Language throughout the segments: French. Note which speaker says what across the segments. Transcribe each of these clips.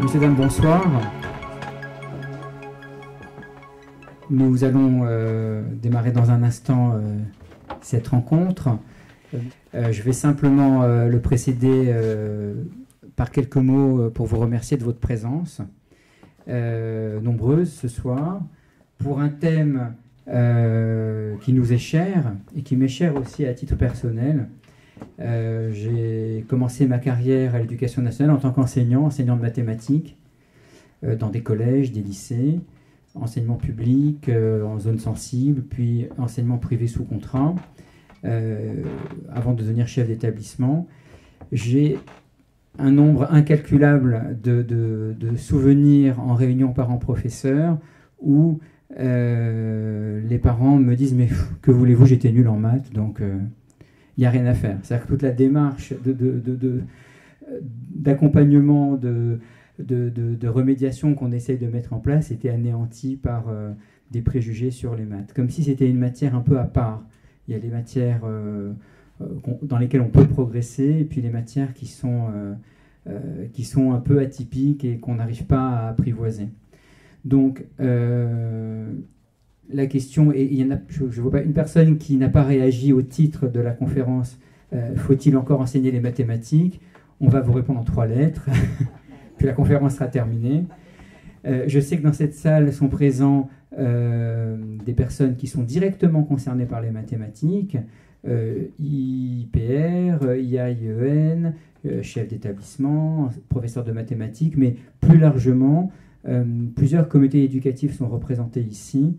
Speaker 1: Messieurs, dames, bonsoir. Nous allons démarrer dans un instant cette rencontre. Je vais simplement le précéder par quelques mots pour vous remercier de votre présence, nombreuse ce soir, pour un thème qui nous est cher et qui m'est cher aussi à titre personnel. J'ai commencé ma carrière à l'Éducation nationale en tant qu'enseignant, enseignant de mathématiques dans des collèges, des lycées, enseignement public en zone sensible, puis enseignement privé sous contrat, avant de devenir chef d'établissement. J'ai un nombre incalculable de souvenirs en réunion parents-professeurs où les parents me disent « mais que voulez-vous, j'étais nul en maths, donc il n'y a rien à faire ». C'est-à-dire que toute la démarche d'accompagnement, de remédiation qu'on essaye de mettre en place était anéantie par des préjugés sur les maths. Comme si c'était une matière un peu à part. Il y a les matières dans lesquelles on peut progresser, et puis les matières qui sont un peu atypiques et qu'on n'arrive pas à apprivoiser. Donc, la question, et il y en a, je ne vois pas une personne qui n'a pas réagi au titre de la conférence « Faut-il encore enseigner les mathématiques ?» On va vous répondre en 3 lettres, puis la conférence sera terminée. Je sais que dans cette salle sont présents des personnes qui sont directement concernées par les mathématiques, IPR, IAIEN, chef d'établissement, professeur de mathématiques, mais plus largement, plusieurs comités éducatifs sont représentés ici,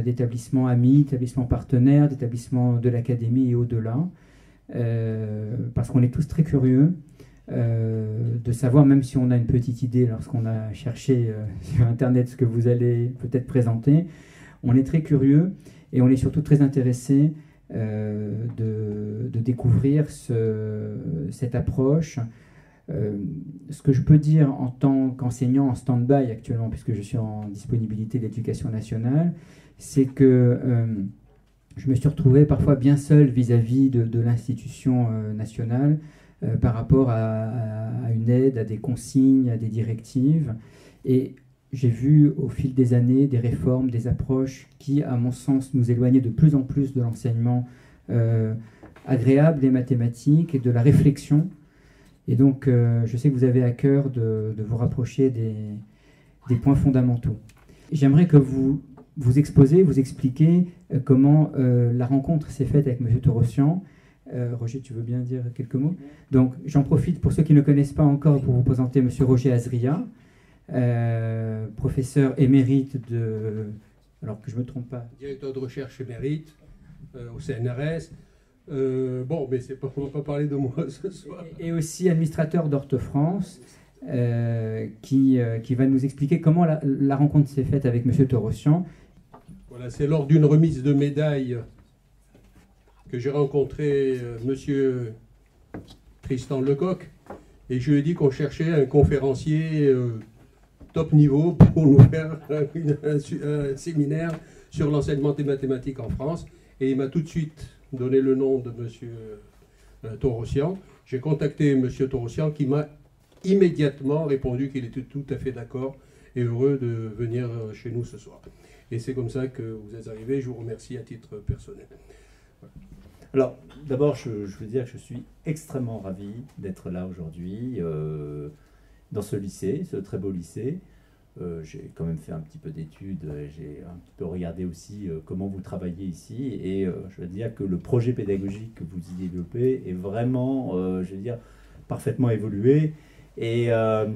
Speaker 1: d'établissements amis, d'établissements partenaires, d'établissements de l'académie et au-delà, parce qu'on est tous très curieux de savoir, même si on a une petite idée lorsqu'on a cherché sur Internet ce que vous allez peut-être présenter, on est très curieux et on est surtout très intéressé de découvrir cette approche. Ce que je peux dire en tant qu'enseignant en stand-by actuellement, puisque je suis en disponibilité de l'Éducation nationale, c'est que je me suis retrouvé parfois bien seul vis-à-vis de l'institution nationale par rapport à une aide, à des consignes, à des directives. Et j'ai vu au fil des années des réformes, des approches qui, à mon sens, nous éloignaient de plus en plus de l'enseignement agréable des mathématiques et de la réflexion. Et donc, je sais que vous avez à cœur de vous rapprocher des points fondamentaux. J'aimerais que vous exposez, vous expliquez comment la rencontre s'est faite avec M. Torossian. Roger, tu veux bien dire quelques mots? Donc, j'en profite pour ceux qui ne connaissent pas encore pour vous présenter M. Roger Azria, professeur émérite alors que je ne me trompe pas.
Speaker 2: Directeur de recherche émérite au CNRS. Bon, mais on ne va pas parler de moi ce soir.
Speaker 1: Et aussi administrateur d'Orthe-France, qui va nous expliquer comment la rencontre s'est faite avec M. Torossian.
Speaker 2: Voilà, c'est lors d'une remise de médaille que j'ai rencontré M. Tristan Lecoq, et je lui ai dit qu'on cherchait un conférencier top niveau pour nous faire un séminaire sur l'enseignement des mathématiques en France. Et il m'a tout de suite donné le nom de M. Torossian. J'ai contacté M. Torossian qui m'a immédiatement répondu qu'il était tout à fait d'accord et heureux de venir chez nous ce soir. Et c'est comme ça que vous êtes arrivés. Je vous remercie à titre personnel.
Speaker 3: Voilà. Alors, d'abord, je veux dire que je suis extrêmement ravi d'être là aujourd'hui, dans ce lycée, ce très beau lycée. J'ai quand même fait un petit peu d'études, j'ai un petit peu regardé aussi comment vous travaillez ici, et je veux dire que le projet pédagogique que vous y développez est vraiment, je veux dire, parfaitement évolué, et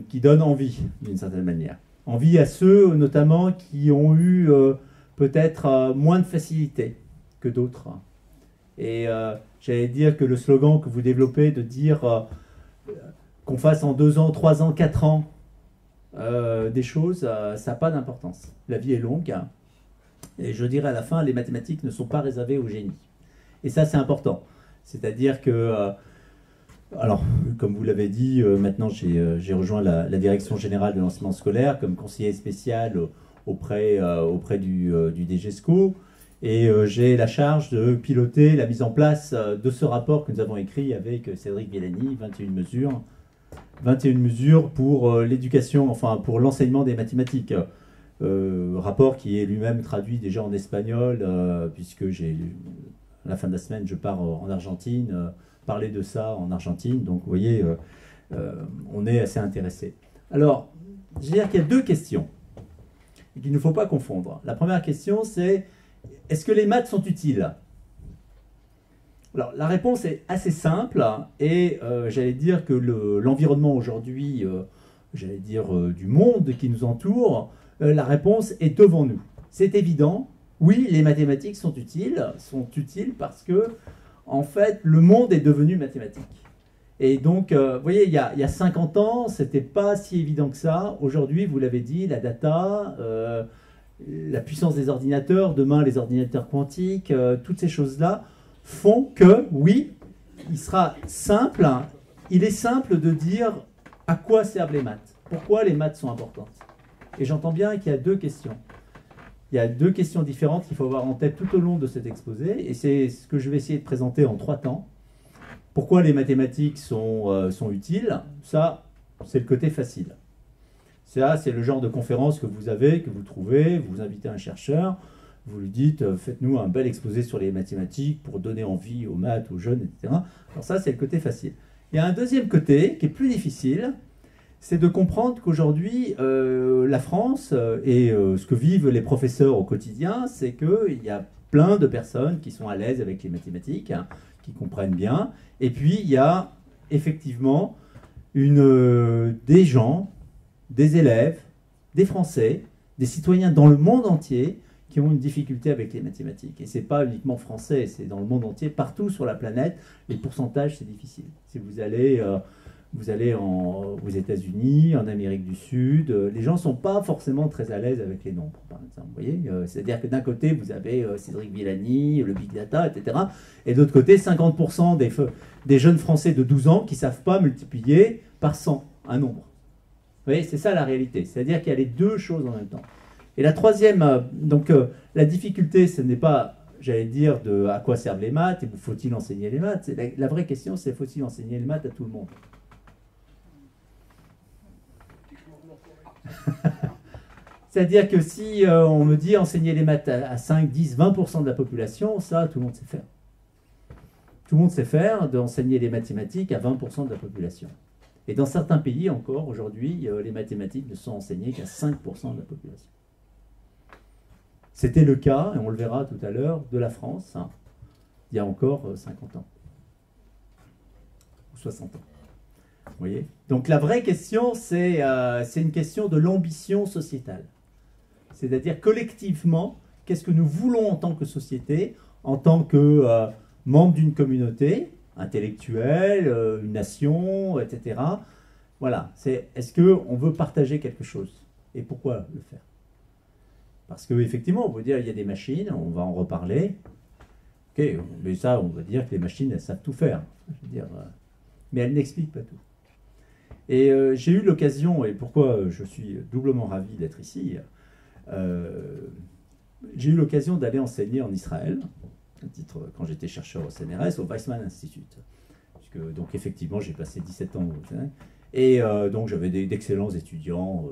Speaker 3: qui donne envie, d'une certaine manière. Envie à ceux, notamment, qui ont eu peut-être moins de facilité que d'autres. Et j'allais dire que le slogan que vous développez, de dire qu'on fasse en 2 ans, 3 ans, 4 ans, des choses, ça n'a pas d'importance. La vie est longue, hein, et je dirais à la fin, les mathématiques ne sont pas réservées au génie. Et ça, c'est important. C'est-à-dire que, alors, comme vous l'avez dit, maintenant j'ai rejoint la direction générale de l'enseignement scolaire comme conseiller spécial auprès du DGESCO, et j'ai la charge de piloter la mise en place de ce rapport que nous avons écrit avec Cédric Villani, 21 mesures, 21 mesures pour l'éducation, enfin pour l'enseignement des mathématiques. Rapport qui est lui-même traduit déjà en espagnol, puisque à la fin de la semaine, je pars en Argentine, parler de ça en Argentine. Donc vous voyez, on est assez intéressé. Alors, je veux dire qu'il y a deux questions qu'il ne faut pas confondre. La première question, c'est est-ce que les maths sont utiles? Alors, la réponse est assez simple, et j'allais dire que l'environnement aujourd'hui, j'allais dire du monde qui nous entoure, la réponse est devant nous. C'est évident, oui, les mathématiques sont utiles parce que, en fait, le monde est devenu mathématique. Et donc, vous voyez, il y a 50 ans, ce n'était pas si évident que ça. Aujourd'hui, vous l'avez dit, la data, la puissance des ordinateurs, demain les ordinateurs quantiques, toutes ces choses-là font que, oui, il est simple de dire à quoi servent les maths. Pourquoi les maths sont importantes. Et j'entends bien qu'il y a deux questions. Il y a deux questions différentes qu'il faut avoir en tête tout au long de cet exposé, et c'est ce que je vais essayer de présenter en 3 temps. Pourquoi les mathématiques sont utiles? Ça, c'est le côté facile. Ça, c'est le genre de conférence que vous avez, que vous trouvez, vous invitez un chercheur, vous lui dites, faites-nous un bel exposé sur les mathématiques pour donner envie aux maths, aux jeunes, etc. Alors ça, c'est le côté facile. Il y a un deuxième côté qui est plus difficile, c'est de comprendre qu'aujourd'hui, la France et ce que vivent les professeurs au quotidien, c'est qu'il y a plein de personnes qui sont à l'aise avec les mathématiques, hein, qui comprennent bien. Et puis, il y a effectivement des gens, des élèves, des Français, des citoyens dans le monde entier qui ont une difficulté avec les mathématiques. Et ce n'est pas uniquement français, c'est dans le monde entier, partout sur la planète. Les pourcentages, c'est difficile. Si vous allez aux États-Unis, en Amérique du Sud, les gens ne sont pas forcément très à l'aise avec les nombres, par exemple. Vous voyez, c'est-à-dire que d'un côté, vous avez Cédric Villani, le Big Data, etc. Et de l'autre côté, 50% des jeunes Français de 12 ans qui ne savent pas multiplier par 100 un nombre. Vous voyez, c'est ça la réalité. C'est-à-dire qu'il y a les deux choses en même temps. Et la troisième, la difficulté, ce n'est pas, j'allais dire, à quoi servent les maths, et faut-il enseigner les maths. La vraie question, c'est faut-il enseigner les maths à tout le monde? C'est-à-dire que si on me dit enseigner les maths à 5, 10, 20% de la population, ça, tout le monde sait faire. Tout le monde sait faire d'enseigner les mathématiques à 20% de la population. Et dans certains pays encore, aujourd'hui, les mathématiques ne sont enseignées qu'à 5% de la population. C'était le cas, et on le verra tout à l'heure, de la France, hein, il y a encore 50 ans. Ou 60 ans. Vous voyez? Donc la vraie question, c'est une question de l'ambition sociétale. C'est-à-dire collectivement, qu'est-ce que nous voulons en tant que société, en tant que membre d'une communauté intellectuelle, une nation, etc. Voilà, est-ce qu'on veut partager quelque chose? Et pourquoi le faire? Parce qu'effectivement, on peut dire qu'il y a des machines, on va en reparler. Ok, mais ça, on va dire que les machines, elles savent tout faire. Je veux dire, mais elles n'expliquent pas tout. Et j'ai eu l'occasion, et pourquoi je suis doublement ravi d'être ici, j'ai eu l'occasion d'aller enseigner en Israël, quand j'étais chercheur au CNRS, au Weizmann Institute. Donc effectivement, j'ai passé 17 ans au CNRS, et donc j'avais d'excellents étudiants,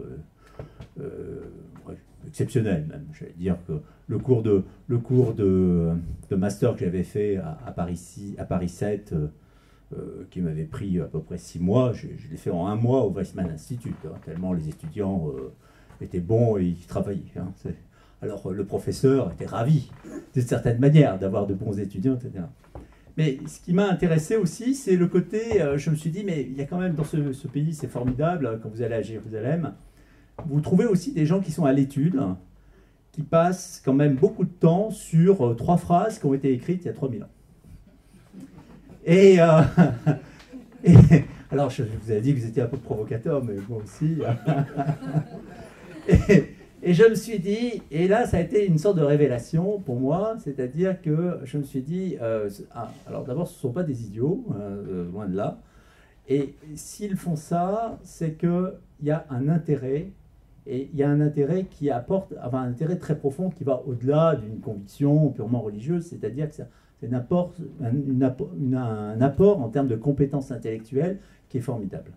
Speaker 3: exceptionnels même. J'allais dire que le cours de master que j'avais fait à Paris 7, qui m'avait pris à peu près 6 mois, je l'ai fait en 1 mois au Weizmann Institute, hein, tellement les étudiants étaient bons et ils travaillaient. Hein, alors le professeur était ravi, d'une certaine manière, d'avoir de bons étudiants, etc. Mais ce qui m'a intéressé aussi, c'est le côté, je me suis dit, mais il y a quand même dans ce pays, c'est formidable, quand vous allez à Jérusalem, vous trouvez aussi des gens qui sont à l'étude, qui passent quand même beaucoup de temps sur 3 phrases qui ont été écrites il y a 3000 ans. Et alors, je vous avais dit que vous étiez un peu provocateur, mais moi aussi. Et je me suis dit, et là, ça a été une sorte de révélation pour moi, c'est-à-dire que je me suis dit, alors d'abord, ce ne sont pas des idiots, loin de là, et s'ils font ça, c'est qu'il y a un intérêt, et il y a un intérêt qui apporte, enfin un intérêt très profond qui va au-delà d'une conviction purement religieuse, c'est-à-dire que c'est un apport en termes de compétences intellectuelles qui est formidable.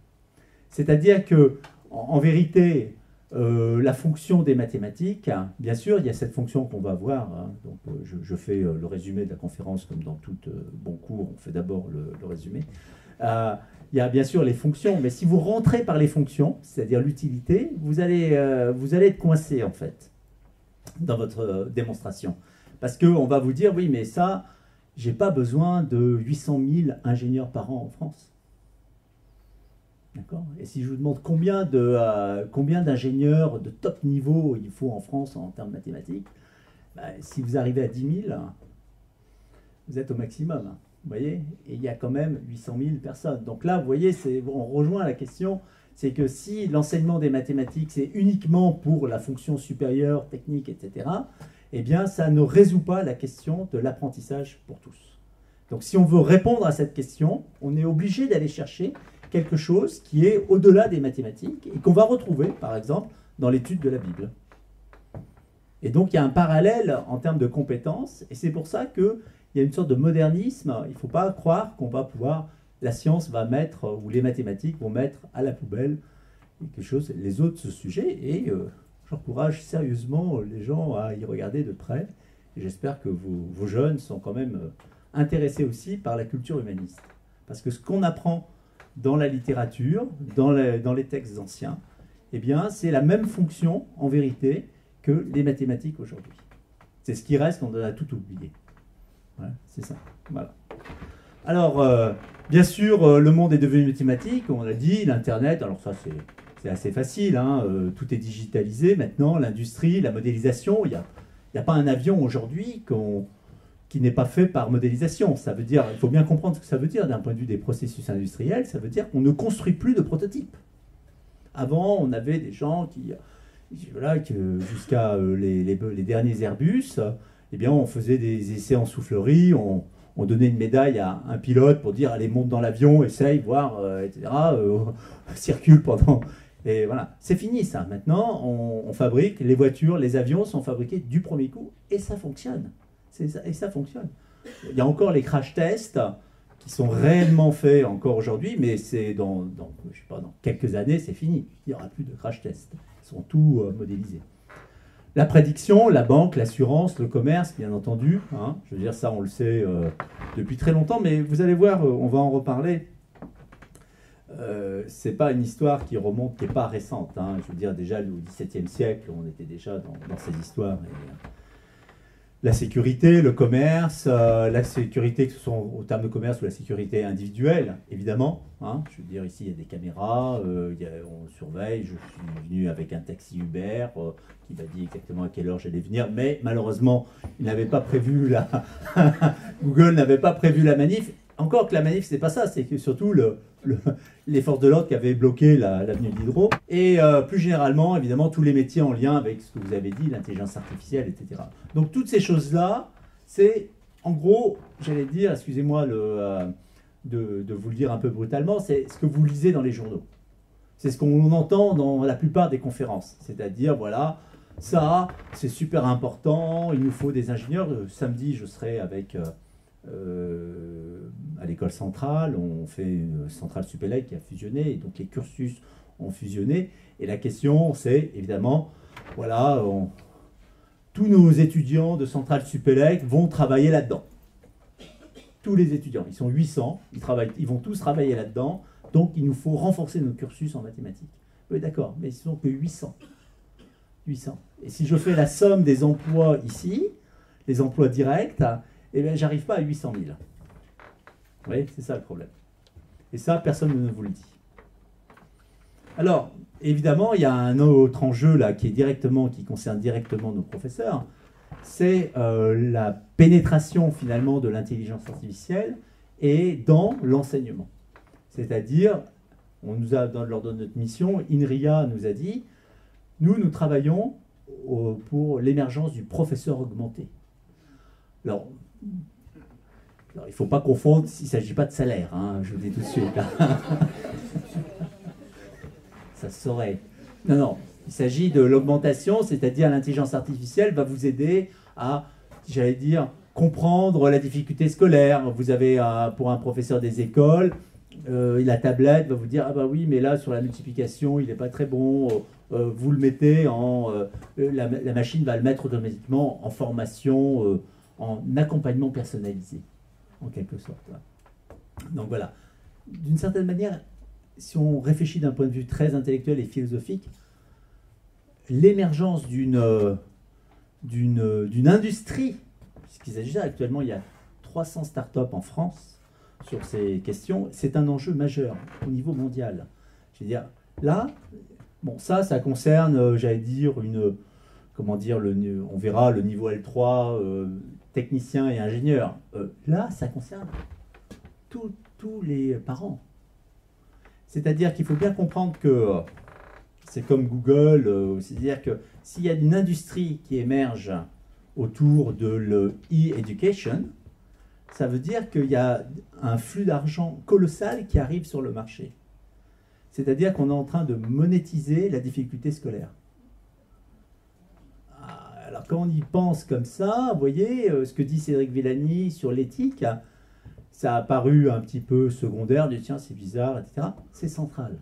Speaker 3: C'est-à-dire que, en vérité, la fonction des mathématiques, hein, bien sûr, il y a cette fonction qu'on va voir. Hein, donc, je fais le résumé de la conférence, comme dans tout bon cours, on fait d'abord le résumé. Il y a bien sûr les fonctions, mais si vous rentrez par les fonctions, c'est-à-dire l'utilité, vous allez être coincé, en fait, dans votre démonstration. Parce qu'on va vous dire, oui, mais ça, j'ai pas besoin de 800 000 ingénieurs par an en France. D'accord ? Et si je vous demande combien d'ingénieurs de top niveau il faut en France en termes mathématiques, bah, si vous arrivez à 10 000, vous êtes au maximum. Vous voyez ? Et il y a quand même 800 000 personnes. Donc là, vous voyez, on rejoint la question, c'est que si l'enseignement des mathématiques, c'est uniquement pour la fonction supérieure, technique, etc., eh bien, ça ne résout pas la question de l'apprentissage pour tous. Donc si on veut répondre à cette question, on est obligé d'aller chercher quelque chose qui est au-delà des mathématiques et qu'on va retrouver, par exemple, dans l'étude de la Bible. Et donc, il y a un parallèle en termes de compétences, et c'est pour ça qu'il y a une sorte de modernisme. Il ne faut pas croire qu'on va pouvoir, la science va mettre, ou les mathématiques vont mettre à la poubelle quelque chose, les autres sujets, et j'encourage sérieusement les gens à y regarder de près. Et j'espère que vos jeunes sont quand même intéressés aussi par la culture humaniste. Parce que ce qu'on apprend dans la littérature, dans les textes anciens, eh bien, c'est la même fonction, en vérité, que les mathématiques aujourd'hui. C'est ce qui reste, on a tout oublié. Ouais, c'est ça. Voilà. Alors, bien sûr, le monde est devenu mathématique, on l'a dit, l'Internet, alors ça c'est assez facile, hein, tout est digitalisé maintenant, l'industrie, la modélisation, il n'y a pas un avion aujourd'hui qui n'est pas fait par modélisation. Ça veut dire, il faut bien comprendre ce que ça veut dire d'un point de vue des processus industriels, ça veut dire qu'on ne construit plus de prototypes. Avant, on avait des gens qui jusqu'à les derniers Airbus, eh bien, on faisait des essais en soufflerie, on donnait une médaille à un pilote pour dire, allez, monte dans l'avion, essaye, voir, etc., circule pendant... Et voilà, c'est fini ça. Maintenant, on fabrique, les voitures, les avions sont fabriqués du premier coup, et ça fonctionne. Et ça fonctionne. Il y a encore les crash tests qui sont réellement faits encore aujourd'hui, mais c'est dans quelques années, c'est fini. Il n'y aura plus de crash tests. Ils sont tous modélisés. La prédiction, la banque, l'assurance, le commerce, bien entendu. Hein, je veux dire, ça, on le sait depuis très longtemps, mais vous allez voir, on va en reparler. C'est pas une histoire qui remonte, qui n'est pas récente. Hein. Je veux dire, déjà, au XVIIe siècle, on était déjà dans ces histoires. La sécurité, le commerce, la sécurité, que ce soit au terme de commerce ou la sécurité individuelle, évidemment. Hein. Je veux dire, ici, il y a des caméras, on surveille. Je suis venu avec un taxi Uber qui m'a dit exactement à quelle heure j'allais venir, mais malheureusement, il n'avait pas prévu Google n'avait pas prévu la manif. Encore que la manif, c'est pas ça, c'est que surtout les forces de l'ordre qui avaient bloqué l'avenue Diderot. Et plus généralement, évidemment, tous les métiers en lien avec ce que vous avez dit, l'intelligence artificielle, etc. Donc toutes ces choses-là, c'est en gros, j'allais dire, excusez-moi de vous le dire un peu brutalement, c'est ce que vous lisez dans les journaux. C'est ce qu'on entend dans la plupart des conférences. C'est-à-dire, voilà, ça, c'est super important, il nous faut des ingénieurs. Samedi, je serai avec... à l'école centrale, on fait une centrale Supélec qui a fusionné, et donc les cursus ont fusionné, et la question c'est évidemment, voilà, tous nos étudiants de centrale Supélec vont travailler là-dedans. Tous les étudiants, ils sont 800, ils vont tous travailler là-dedans, donc il nous faut renforcer nos cursus en mathématiques. Oui, d'accord, mais ils sont que 800. 800. Et si je fais la somme des emplois ici, les emplois directs, eh bien, j'arrive pas à 800 000. Vous voyez, c'est ça le problème. Et ça, personne ne vous le dit. Alors, évidemment, il y a un autre enjeu là qui concerne directement nos professeurs, c'est la pénétration finalement de l'intelligence artificielle et dans l'enseignement. C'est-à-dire, lors de notre mission, INRIA nous a dit, nous travaillons pour l'émergence du professeur augmenté. Alors, il ne faut pas confondre, il ne s'agit pas de salaire, hein, je vous dis tout de suite. Ça se saurait. Non, il s'agit de l'augmentation, c'est-à-dire l'intelligence artificielle va vous aider à, j'allais dire, comprendre la difficulté scolaire. Vous avez, pour un professeur des écoles, la tablette va vous dire, ah bah oui, mais là, sur la multiplication, il n'est pas très bon. Vous le mettez en... la machine va le mettre automatiquement en formation, en accompagnement personnalisé, en quelque sorte. Donc voilà. D'une certaine manière, si on réfléchit d'un point de vue très intellectuel et philosophique, l'émergence d'une industrie, puisqu'il s'agit actuellement, il y a 300 startups en France sur ces questions, c'est un enjeu majeur au niveau mondial. Je veux dire, là, bon, ça concerne, j'allais dire, comment dire, on verra le niveau L3, technicien et ingénieur. Là, ça concerne tous les parents. C'est-à-dire qu'il faut bien comprendre que c'est comme Google, c'est-à-dire que s'il y a une industrie qui émerge autour de l'e-education, ça veut dire qu'il y a un flux d'argent colossal qui arrive sur le marché. C'est-à-dire qu'on est en train de monétiser la difficulté scolaire. Alors quand on y pense comme ça, vous voyez, ce que dit Cédric Villani sur l'éthique, ça a paru un petit peu secondaire, de tiens, c'est bizarre, etc. C'est central.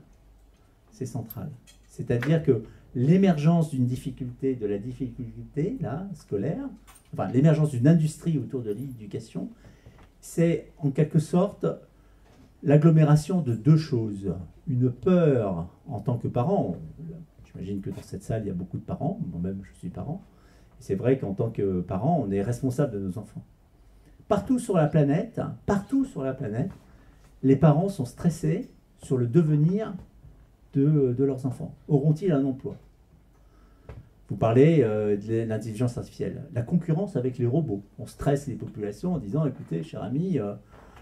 Speaker 3: C'est central. C'est-à-dire que l'émergence d'une difficulté, de la difficulté là, scolaire, enfin l'émergence d'une industrie autour de l'éducation, c'est en quelque sorte l'agglomération de deux choses. Une peur en tant que parent, j'imagine que dans cette salle il y a beaucoup de parents, moi-même je suis parent, c'est vrai qu'en tant que parent, on est responsable de nos enfants. Partout sur la planète, les parents sont stressés sur le devenir de leurs enfants. Auront-ils un emploi? Vous parlez de l'intelligence artificielle. La concurrence avec les robots. On stresse les populations en disant, écoutez, cher ami,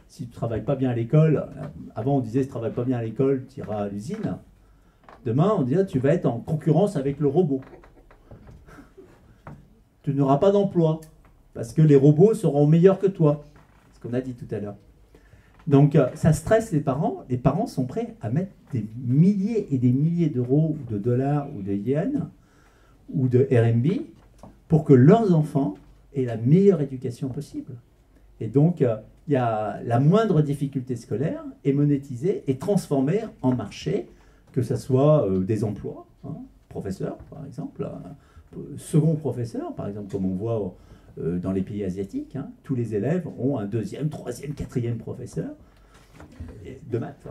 Speaker 3: si tu ne travailles pas bien à l'école, avant on disait, si tu ne travailles pas bien à l'école, tu iras à l'usine. Demain, on dira, tu vas être en concurrence avec le robot. Tu n'auras pas d'emploi, parce que les robots seront meilleurs que toi. Ce qu'on a dit tout à l'heure. Donc, ça stresse les parents. Les parents sont prêts à mettre des milliers et des milliers d'euros, ou de dollars, ou de yens, ou de RMB, pour que leurs enfants aient la meilleure éducation possible. Et donc, il y a la moindre difficulté scolaire est monétisée et transformée en marché, que ce soit des emplois, professeurs par exemple, second professeur par exemple, comme on voit dans les pays asiatiques, tous les élèves ont un deuxième, troisième, quatrième professeur de maths.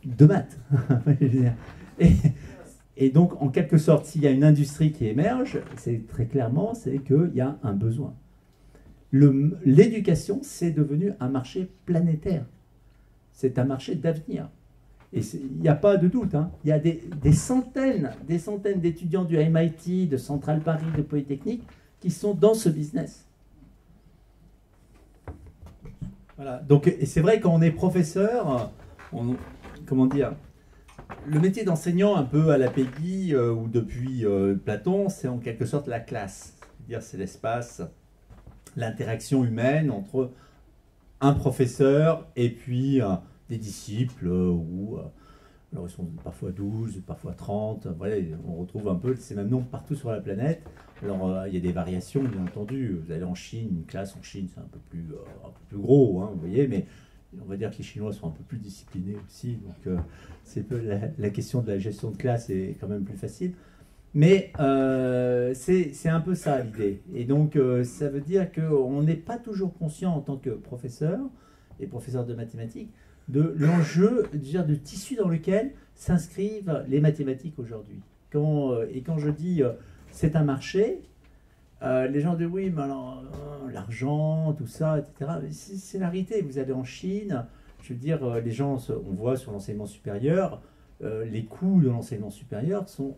Speaker 3: De maths. Et donc, en quelque sorte, s'il y a une industrie qui émerge, c'est très clairement, c'est qu'il y a un besoin. L'éducation, c'est devenu un marché planétaire. C'est un marché d'avenir. Et il n'y a pas de doute. Il y a des centaines d'étudiants du MIT, de Central Paris, de Polytechnique, qui sont dans ce business. Voilà. Donc, et c'est vrai, quand on est professeur, comment dire, le métier d'enseignant, un peu à la Peggy ou depuis Platon, c'est en quelque sorte la classe. C'est-à-dire, c'est l'espace, l'interaction humaine entre un professeur et puis des disciples, alors ils sont parfois 12, parfois 30, voilà, on retrouve un peu ces mêmes nombres partout sur la planète. Alors il y a des variations, bien entendu. Vous allez en Chine, une classe en Chine, c'est un peu plus gros, vous voyez, mais on va dire que les Chinois sont un peu plus disciplinés aussi, donc c'est peu la question de la gestion de classe est quand même plus facile. Mais c'est un peu ça l'idée. Et donc ça veut dire qu'on n'est pas toujours conscient en tant que professeur et professeur de mathématiques de l'enjeu du tissu dans lequel s'inscrivent les mathématiques aujourd'hui. Et quand je dis c'est un marché, les gens disent oui, mais alors l'argent, tout ça, etc. C'est la réalité. Vous allez en Chine, je veux dire, les gens, on voit sur l'enseignement supérieur, les coûts de l'enseignement supérieur sont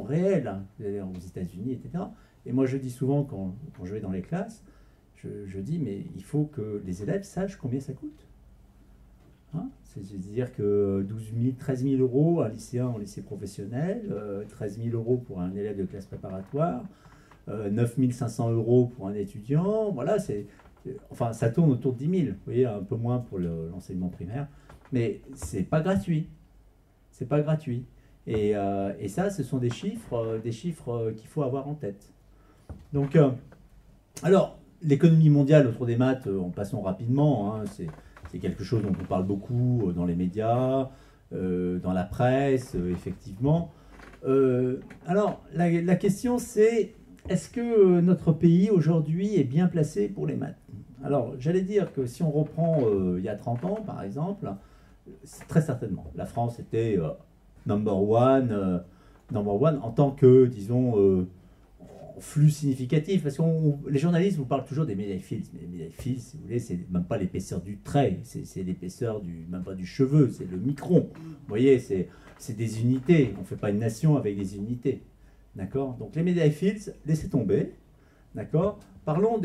Speaker 3: réels, aux États-Unis, etc. Et moi, je dis souvent, quand je vais dans les classes, je dis, mais il faut que les élèves sachent combien ça coûte. C'est-à-dire que 13 000 euros un lycéen en lycée professionnel, 13 000 euros pour un élève de classe préparatoire, 9 500 euros pour un étudiant, voilà, enfin, ça tourne autour de 10 000, vous voyez, un peu moins pour l'enseignement primaire, mais c'est pas gratuit. C'est pas gratuit. Et ça, ce sont des chiffres qu'il faut avoir en tête. Donc, alors, l'économie mondiale autour des maths, en passant rapidement, hein, c'est quelque chose dont on parle beaucoup dans les médias, dans la presse, effectivement. Alors, la question c'est, est-ce que notre pays aujourd'hui est bien placé pour les maths? Alors, j'allais dire que si on reprend il y a 30 ans, par exemple, très certainement, la France était number one en tant que, disons, flux significatif, parce que les journalistes vous parlent toujours des médailles Fields, mais les médailles Fields, si vous voulez, c'est même pas l'épaisseur du trait, c'est l'épaisseur même pas du cheveu, c'est le micron. Vous voyez, c'est des unités, on ne fait pas une nation avec des unités. D'accord? Donc les médailles Fields, laissez tomber. D'accord? Parlons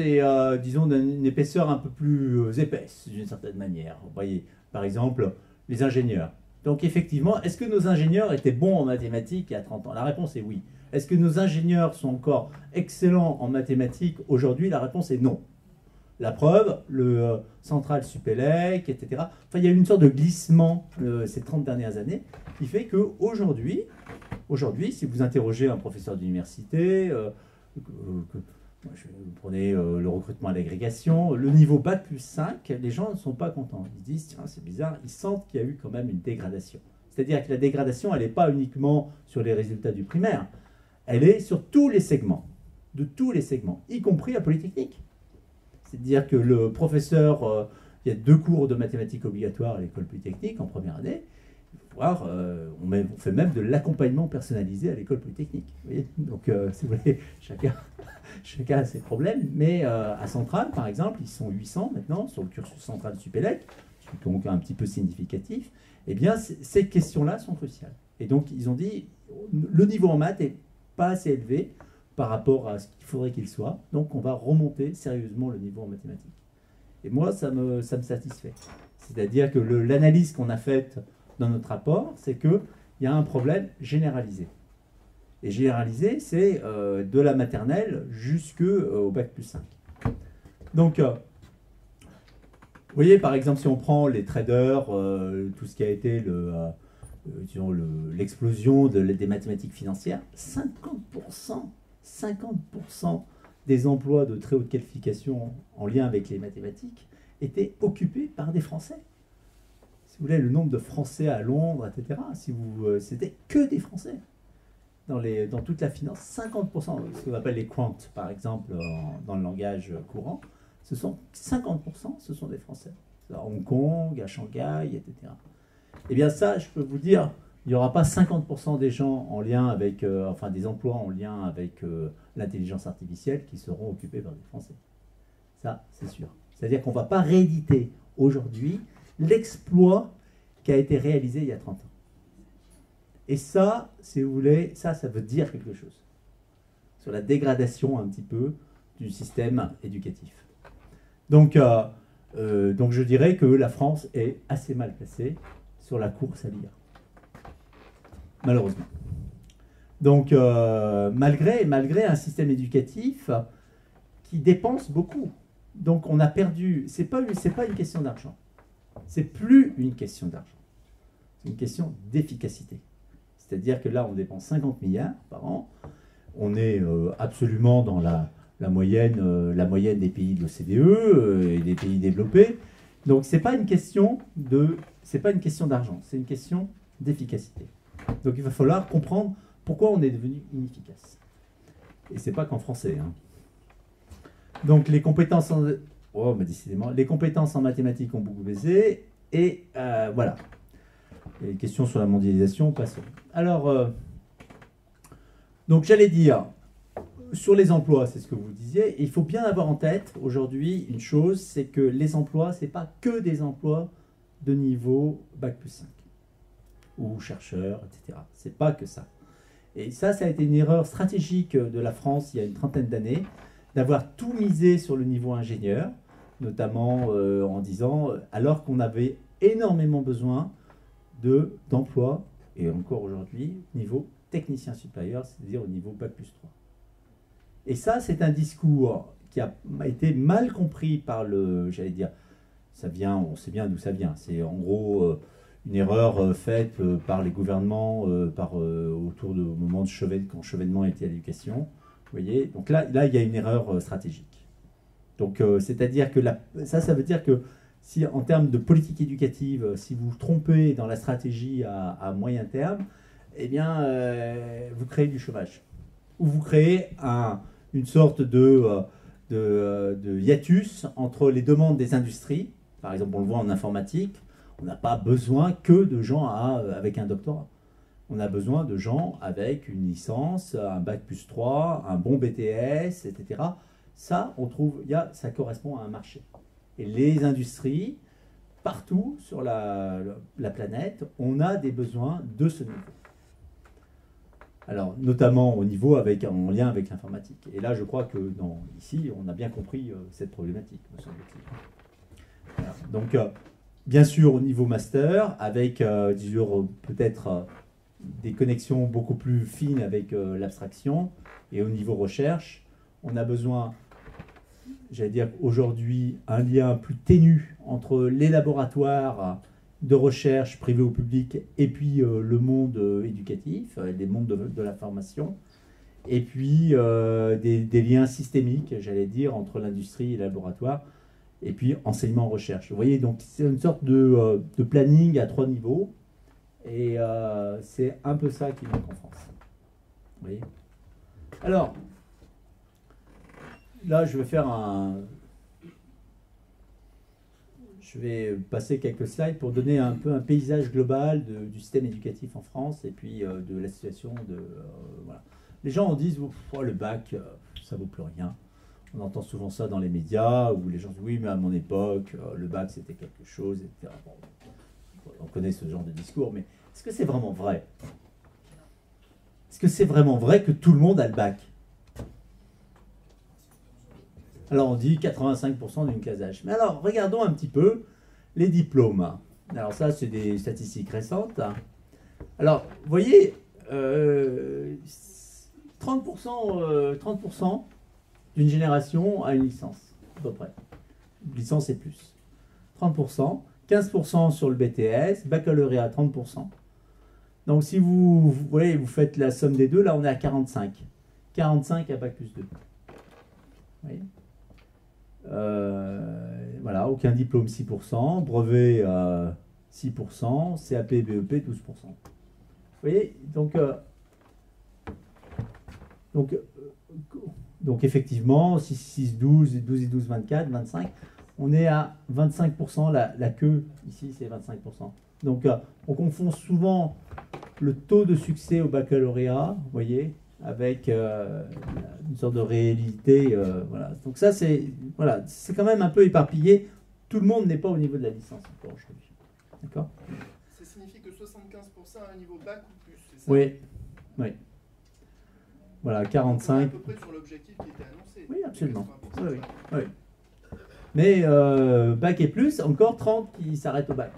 Speaker 3: disons, d'une épaisseur un peu plus épaisse, d'une certaine manière. Vous voyez, par exemple, les ingénieurs. Donc effectivement, est-ce que nos ingénieurs étaient bons en mathématiques il y a 30 ans? La réponse est oui. Est-ce que nos ingénieurs sont encore excellents en mathématiques aujourd'hui? La réponse est non. La preuve, le Central Supélec, etc. Enfin, il y a eu une sorte de glissement ces 30 dernières années qui fait qu'aujourd'hui, si vous interrogez un professeur d'université, vous prenez le recrutement à l'agrégation, le niveau Bac plus 5, les gens ne sont pas contents. Ils se disent, tiens, c'est bizarre, ils sentent qu'il y a eu quand même une dégradation. C'est-à-dire que la dégradation, elle n'est pas uniquement sur les résultats du primaire, elle est sur tous les segments, de tous les segments, y compris la Polytechnique. C'est-à-dire que le professeur, il y a 2 cours de mathématiques obligatoires à l'école Polytechnique en première année, on fait même de l'accompagnement personnalisé à l'école Polytechnique. Vous voyez, donc, si vous voulez, chacun a ses problèmes, mais à Centrale, par exemple, ils sont 800 maintenant sur le cursus Central Supélec, donc un petit peu significatif. Eh bien, ces questions-là sont cruciales. Et donc, ils ont dit, le niveau en maths n'est pas assez élevé par rapport à ce qu'il faudrait qu'il soit, donc on va remonter sérieusement le niveau en mathématiques. Et moi, ça me satisfait. C'est-à-dire que l'analyse qu'on a faite dans notre rapport, c'est qu'il y a un problème généralisé. Et généralisé, c'est de la maternelle jusqu'au Bac plus 5. Donc, vous voyez, par exemple, si on prend les traders, tout ce qui a été l'explosion des mathématiques financières, 50% des emplois de très haute qualification en lien avec les mathématiques étaient occupés par des Français. Si vous voulez, le nombre de Français à Londres, etc., c'était que des Français. Dans toute la finance, 50%, ce qu'on appelle les quants, par exemple, dans le langage courant, 50%, ce sont des Français. À Hong Kong, à Shanghai, etc. Eh bien ça, je peux vous dire, il n'y aura pas 50% des gens en lien avec, des emplois en lien avec l'intelligence artificielle qui seront occupés par des Français. Ça, c'est sûr. C'est-à-dire qu'on ne va pas rééditer aujourd'hui l'exploit qui a été réalisé il y a 30 ans. Et ça, si vous voulez, ça veut dire quelque chose sur la dégradation un petit peu du système éducatif. Donc je dirais que la France est assez mal placée sur la course à l'IA. Malheureusement. Donc, malgré un système éducatif qui dépense beaucoup. Donc, on a perdu. C'est pas une question d'argent. C'est plus une question d'argent. C'est une question d'efficacité. C'est-à-dire que là, on dépense 50 milliards par an. On est absolument dans la moyenne des pays de l'OCDE et des pays développés. Donc, c'est pas une question d'argent. C'est une question d'efficacité. Donc, il va falloir comprendre pourquoi on est devenu inefficace. Et c'est pas qu'en français. Hein. Donc, les compétences les compétences en mathématiques ont beaucoup baissé. Et voilà. Et les questions sur la mondialisation, passons. Alors, donc j'allais dire, sur les emplois, c'est ce que vous disiez, il faut bien avoir en tête aujourd'hui une chose, c'est que les emplois, ce n'est pas que des emplois de niveau Bac plus 5 ou chercheurs, etc. Ce n'est pas que ça. Et ça a été une erreur stratégique de la France il y a une trentaine d'années, d'avoir tout misé sur le niveau ingénieur, notamment en disant, alors qu'on avait énormément besoin d'emplois, et encore aujourd'hui, niveau technicien supérieur, c'est-à-dire au niveau Bac plus 3. Et ça, c'est un discours qui a été mal compris par on sait bien d'où ça vient. C'est en gros une erreur faite par les gouvernements autour du moment quand Chevènement était à l'éducation. Vous voyez, donc là, il y a une erreur stratégique. Donc, c'est-à-dire que ça veut dire que si, en termes de politique éducative, si vous vous trompez dans la stratégie à moyen terme, eh bien, vous créez du chômage. Ou vous créez une sorte de hiatus entre les demandes des industries. Par exemple, on le voit en informatique, on n'a pas besoin que de gens avec un doctorat. On a besoin de gens avec une licence, un bac plus 3, un bon BTS, etc. Ça, on trouve, ça correspond à un marché. Et les industries, partout sur la planète, on a des besoins de ce niveau. Alors, notamment au niveau en lien avec l'informatique. Et là, je crois que ici, on a bien compris cette problématique, me semble-t-il. Voilà. Donc, bien sûr, au niveau master, avec peut-être des connexions beaucoup plus fines avec l'abstraction, et au niveau recherche, on a besoin, j'allais dire aujourd'hui, un lien plus ténu entre les laboratoires de recherche privés ou publics et puis le monde éducatif, les mondes de la formation, et puis des liens systémiques, j'allais dire, entre l'industrie et le laboratoire, et puis enseignement-recherche. Vous voyez, donc c'est une sorte de planning à 3 niveaux, et c'est un peu ça qui manque en France. Vous voyez ? Alors, là, je vais passer quelques slides pour donner un peu un paysage global du système éducatif en France et puis de la situation voilà. Les gens en disent oh, le bac, ça vaut plus rien. On entend souvent ça dans les médias où les gens disent oui, mais à mon époque, le bac c'était quelque chose, etc. Bon, on connaît ce genre de discours, mais est-ce que c'est vraiment vrai? Est-ce que c'est vraiment vrai que tout le monde a le bac? Alors on dit 85% d'une classe d'âge. Mais alors, regardons un petit peu les diplômes. Alors ça, c'est des statistiques récentes. Alors, vous voyez, 30% d'une génération a une licence, à peu près. Licence et plus. 30%, 15% sur le BTS, baccalauréat 30%. Donc si vous voyez, vous faites la somme des deux, là on est à 45. 45 à bac plus 2. Vous voyez ? Voilà, aucun diplôme 6%, brevet 6%, CAP, BEP 12%. Vous voyez, donc effectivement, 6, 6, 12, 12 et 12, 24, 25, on est à 25%, la queue ici c'est 25%. Donc on confond souvent le taux de succès au baccalauréat, vous voyez, avec une sorte de réalité. Voilà. Donc ça, c'est quand même un peu éparpillé. Tout le monde n'est pas au niveau de la licence encore aujourd'hui. D'accord ?
Speaker 4: Ça signifie que 75% a un niveau bac ou plus, c'est ça ?
Speaker 3: Oui. Oui. Voilà, 45.
Speaker 4: On est à peu près sur l'objectif qui était annoncé.
Speaker 3: Oui, absolument.
Speaker 4: 80%.
Speaker 3: Oui, oui, oui. Mais bac et plus, encore 30 qui s'arrêtent au bac.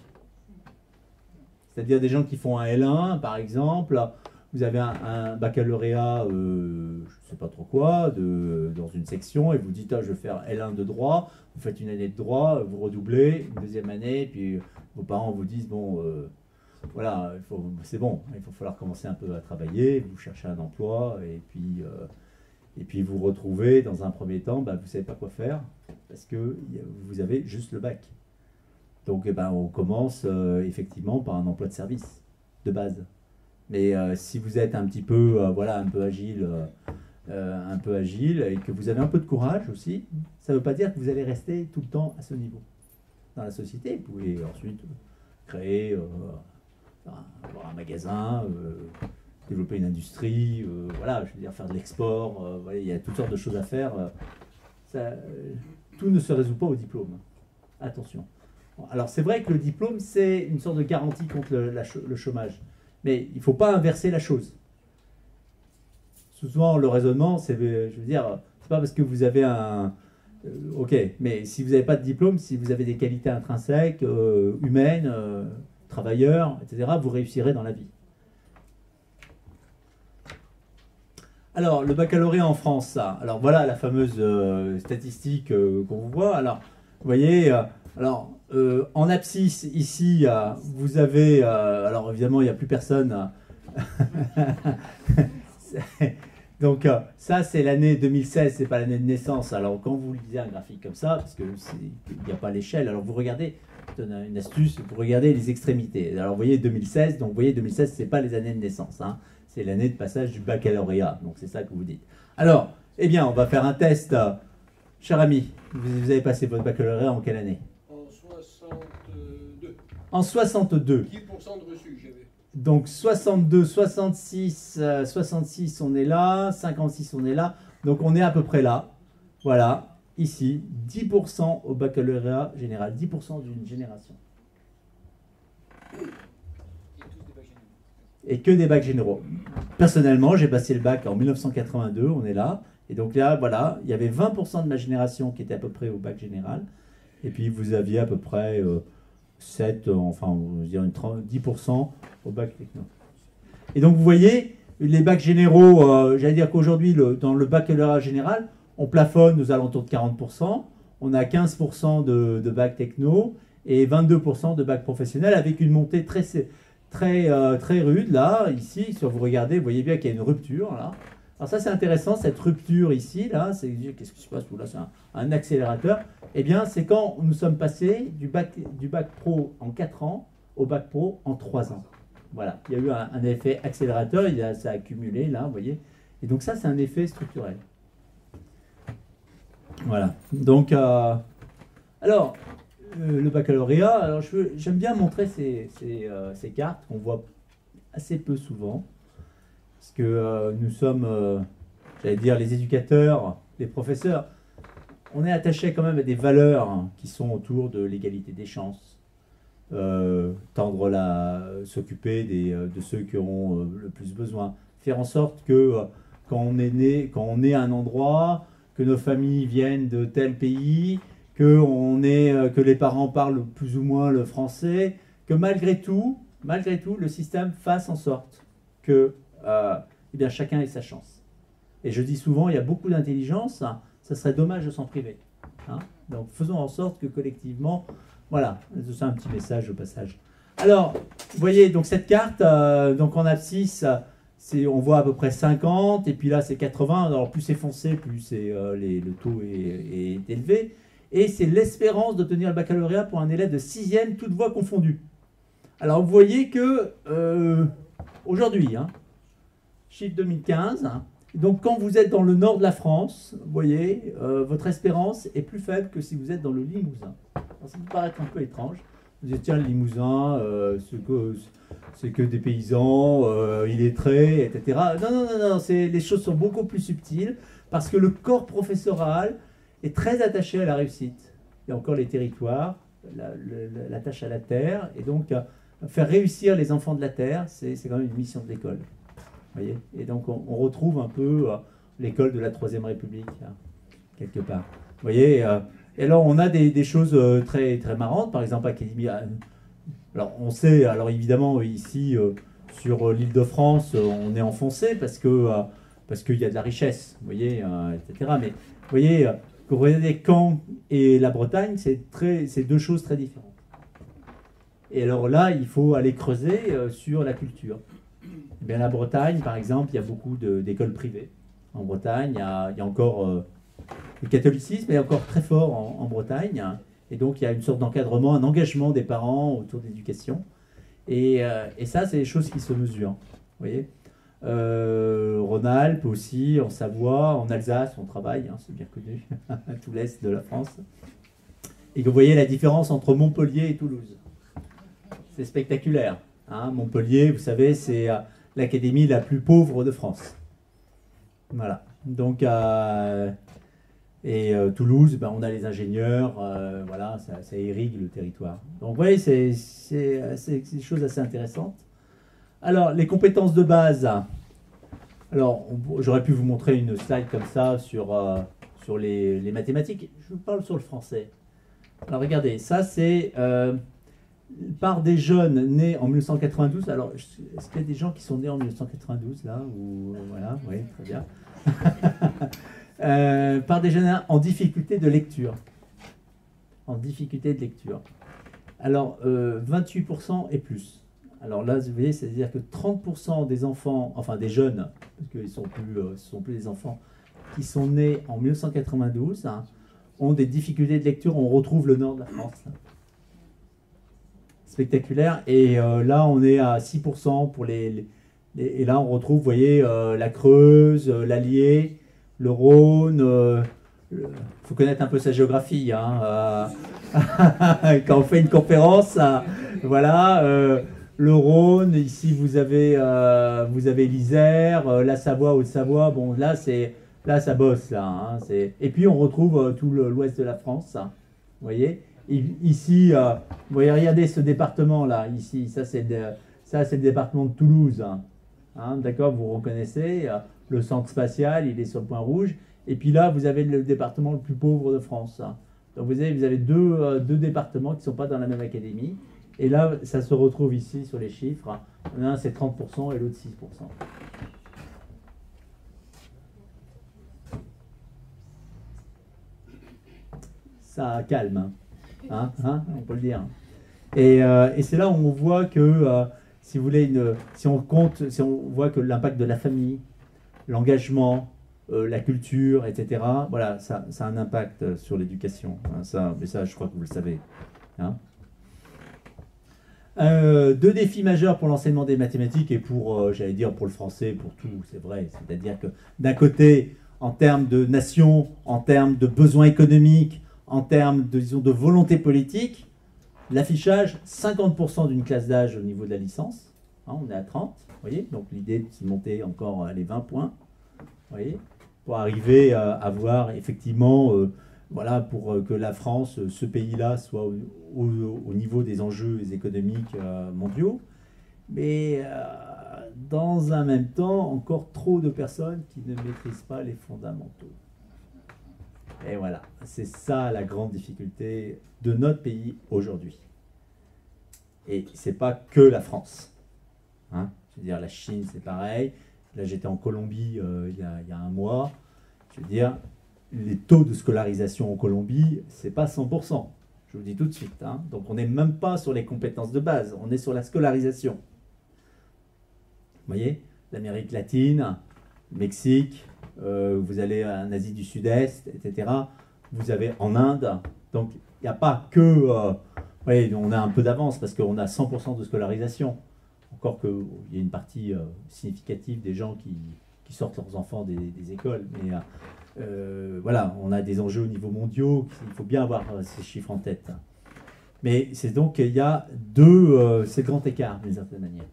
Speaker 3: C'est-à-dire des gens qui font un L1, par exemple. Vous avez un baccalauréat, je ne sais pas trop quoi, dans une section, et vous dites je vais faire L1 de droit, vous faites une année de droit, vous redoublez, une deuxième année, puis vos parents vous disent bon, voilà, c'est bon, il va falloir commencer un peu à travailler, vous cherchez un emploi, et puis vous retrouvez dans un premier temps, vous ne savez pas quoi faire, parce que vous avez juste le bac. Donc on commence effectivement par un emploi de service, de base. Mais si vous êtes un petit peu, un peu agile et que vous avez un peu de courage aussi, ça ne veut pas dire que vous allez rester tout le temps à ce niveau. Dans la société, vous pouvez ensuite créer avoir un magasin, développer une industrie, voilà, je veux dire faire de l'export, voilà, il y a toutes sortes de choses à faire. Tout ne se résout pas au diplôme. Attention. Alors c'est vrai que le diplôme, c'est une sorte de garantie contre le chômage. Mais il ne faut pas inverser la chose. Souvent, le raisonnement, c'est, je veux dire, c'est pas parce que vous avez ok, mais si vous n'avez pas de diplôme, si vous avez des qualités intrinsèques, humaines, travailleurs, etc., vous réussirez dans la vie. Alors, le baccalauréat en France, ça. Alors, voilà la fameuse statistique qu'on vous voit. Alors, vous voyez, en abscisse, ici, vous avez... alors, évidemment, il n'y a plus personne. Donc ça, c'est l'année 2016, c'est pas l'année de naissance. Alors quand vous lisez un graphique comme ça, parce qu'il n'y a pas l'échelle, alors vous regardez, je donne une astuce, vous regardez les extrémités. Alors vous voyez 2016, donc vous voyez 2016, c'est pas les années de naissance, hein. C'est l'année de passage du baccalauréat, donc c'est ça que vous dites. Alors, eh bien, on va faire un test. Cher ami, vous avez passé votre baccalauréat en quelle année?
Speaker 2: En 62.
Speaker 3: En 62.
Speaker 2: 10% de reçu que j'avais.
Speaker 3: Donc 62, 66, 66 on est là, 56 on est là, donc on est à peu près là. Voilà, ici, 10% au baccalauréat général, 10% d'une génération. Et que des bacs généraux. Personnellement, j'ai passé le bac en 1982, on est là. Et donc là, voilà, il y avait 20% de ma génération qui était à peu près au bac général. Et puis vous aviez à peu près 7, enfin, on va dire 10% au bac techno. Et donc vous voyez, les bacs généraux, j'allais dire qu'aujourd'hui, dans le baccalauréat général, on plafonne aux alentours de 40%. On a 15% de bac techno et 22% de bac professionnel avec une montée très rude, là, ici, si vous regardez, vous voyez bien qu'il y a une rupture, là. Alors ça, c'est intéressant, cette rupture ici, là, qu'est-ce qui se passe? Là, c'est un accélérateur. Eh bien, c'est quand nous sommes passés du bac pro en 4 ans au bac pro en 3 ans. Voilà, il y a eu un effet accélérateur, ça a accumulé, là, vous voyez. Et donc ça, c'est un effet structurel. Voilà, donc, alors, le baccalauréat, alors j'aime bien montrer ces cartes qu'on voit assez peu souvent, parce que nous sommes, j'allais dire, les éducateurs, les professeurs, on est attaché quand même à des valeurs qui sont autour de l'égalité des chances, s'occuper de ceux qui auront le plus besoin, faire en sorte que quand on est né, quand on est à un endroit, que nos familles viennent de tel pays, que les parents parlent plus ou moins le français, que malgré tout, le système fasse en sorte que eh bien, chacun ait sa chance. Et je dis souvent, il y a beaucoup d'intelligence, ça serait dommage de s'en priver. Hein. Donc faisons en sorte que collectivement, voilà, c'est un petit message au passage. Alors, vous voyez, donc cette carte, donc en abscisse, on voit à peu près 50, et puis là c'est 80, alors plus c'est foncé, plus le taux est élevé. Et c'est l'espérance d'obtenir le baccalauréat pour un élève de 6e, toutes voies confondues. Alors vous voyez que aujourd'hui, hein, chiffre 2015, hein, donc quand vous êtes dans le nord de la France, vous voyez, votre espérance est plus faible que si vous êtes dans le Limousin. Alors, ça peut paraître un peu étrange. Vous dites, tiens, le Limousin, c'est que des paysans, illettrés, etc. Non, les choses sont beaucoup plus subtiles parce que le corps professoral est très attaché à la réussite. Il y a encore les territoires, l'attache à la terre, et donc faire réussir les enfants de la terre, c'est quand même une mission de l'école. Voyez, et donc on retrouve un peu l'école de la Troisième République, hein, quelque part. Vous voyez, et alors on a des choses très, très marrantes, par exemple Académie. Alors on sait, alors évidemment ici sur l'Île-de-France, on est enfoncé parce qu'il y a de la richesse, vous voyez, etc. Mais vous voyez, quand vous regardez Caen et la Bretagne, c'est deux choses très différentes. Et alors là, il faut aller creuser sur la culture. Eh bien, la Bretagne, par exemple, il y a beaucoup d'écoles privées. En Bretagne, il y a encore le catholicisme est encore très fort en Bretagne. Et donc, il y a une sorte d'encadrement, un engagement des parents autour de l'éducation. Et ça, c'est des choses qui se mesurent. Vous voyez, Rhône-Alpes aussi, en Savoie, en Alsace, on travaille, hein, c'est bien connu, tout l'est de la France. Et que vous voyez la différence entre Montpellier et Toulouse. C'est spectaculaire. Hein. Montpellier, vous savez, c'est l'académie la plus pauvre de France. Voilà. Donc, Toulouse, ben, on a les ingénieurs, voilà, ça irrigue le territoire. Donc, vous voyez, c'est des choses assez intéressantes. Alors, les compétences de base. Alors, j'aurais pu vous montrer une slide comme ça sur les mathématiques. Je vous parle sur le français. Alors, regardez, ça, c'est par des jeunes nés en 1992. Alors, est-ce qu'il y a des gens qui sont nés en 1992, là ou, voilà, oui, très bien. Par des jeunes en difficulté de lecture. En difficulté de lecture. Alors, 28% et plus. Alors là, vous voyez, c'est-à-dire que 30% des enfants, enfin des jeunes, parce qu'ils ce sont plus des enfants, qui sont nés en 1992, hein, ont des difficultés de lecture. On retrouve le nord de la France. Là. Spectaculaire. Et là, on est à 6% pour les... Et là, on retrouve, vous voyez, la Creuse, l'Allier, le Rhône. Il faut connaître un peu sa géographie. Hein, quand on fait une conférence, voilà. Le Rhône, ici, vous avez l'Isère, la Savoie, Haute-Savoie. Bon, là, ça bosse, là. Hein, et puis, on retrouve tout l'ouest de la France. Hein, vous voyez. Ici, vous voyez, regardez ce département-là. Ici, ça, c'est le département de Toulouse. Hein, d'accord, vous reconnaissez. Le centre spatial, il est sur le point rouge. Et puis là, vous avez le département le plus pauvre de France. Hein. Donc, vous avez deux départements qui ne sont pas dans la même académie. Et là, ça se retrouve ici sur les chiffres. L'un, c'est 30% et l'autre, 6%. Ça calme. Hein, on peut le dire. Et c'est là où on voit que, si vous voulez, si on voit que l'impact de la famille, l'engagement, la culture, etc., voilà, ça a un impact sur l'éducation. Hein, mais ça, je crois que vous le savez. Hein. Deux défis majeurs pour l'enseignement des mathématiques et pour, j'allais dire, pour le français, pour tout, c'est vrai. C'est-à-dire que, d'un côté, en termes de nation, en termes de besoins économiques, en termes de, disons, de volonté politique, l'affichage, 50% d'une classe d'âge au niveau de la licence. Hein, on est à 30, vous voyez. Donc l'idée, c'est de monter encore les 20 points, vous voyez, pour arriver à avoir effectivement, voilà, pour que la France, ce pays-là, soit au niveau des enjeux économiques mondiaux. Mais dans un même temps, encore trop de personnes qui ne maîtrisent pas les fondamentaux. Et voilà, c'est ça la grande difficulté de notre pays aujourd'hui. Et c'est pas que la France. Hein, je veux dire, la Chine, c'est pareil. Là, j'étais en Colombie il y a un mois. Je veux dire, les taux de scolarisation en Colombie, c'est pas 100%. Je vous le dis tout de suite. Hein. Donc, on n'est même pas sur les compétences de base. On est sur la scolarisation. Vous voyez, l'Amérique latine, le Mexique, vous allez en Asie du Sud-Est, etc. Vous avez en Inde. Donc, il n'y a pas que... oui, on a un peu d'avance parce qu'on a 100% de scolarisation. Encore qu'il y a une partie significative des gens qui sortent leurs enfants des écoles. Mais voilà, on a des enjeux au niveau mondial. Il faut bien avoir ces chiffres en tête. Mais c'est donc qu'il y a ces grands écarts, d'une certaine manière.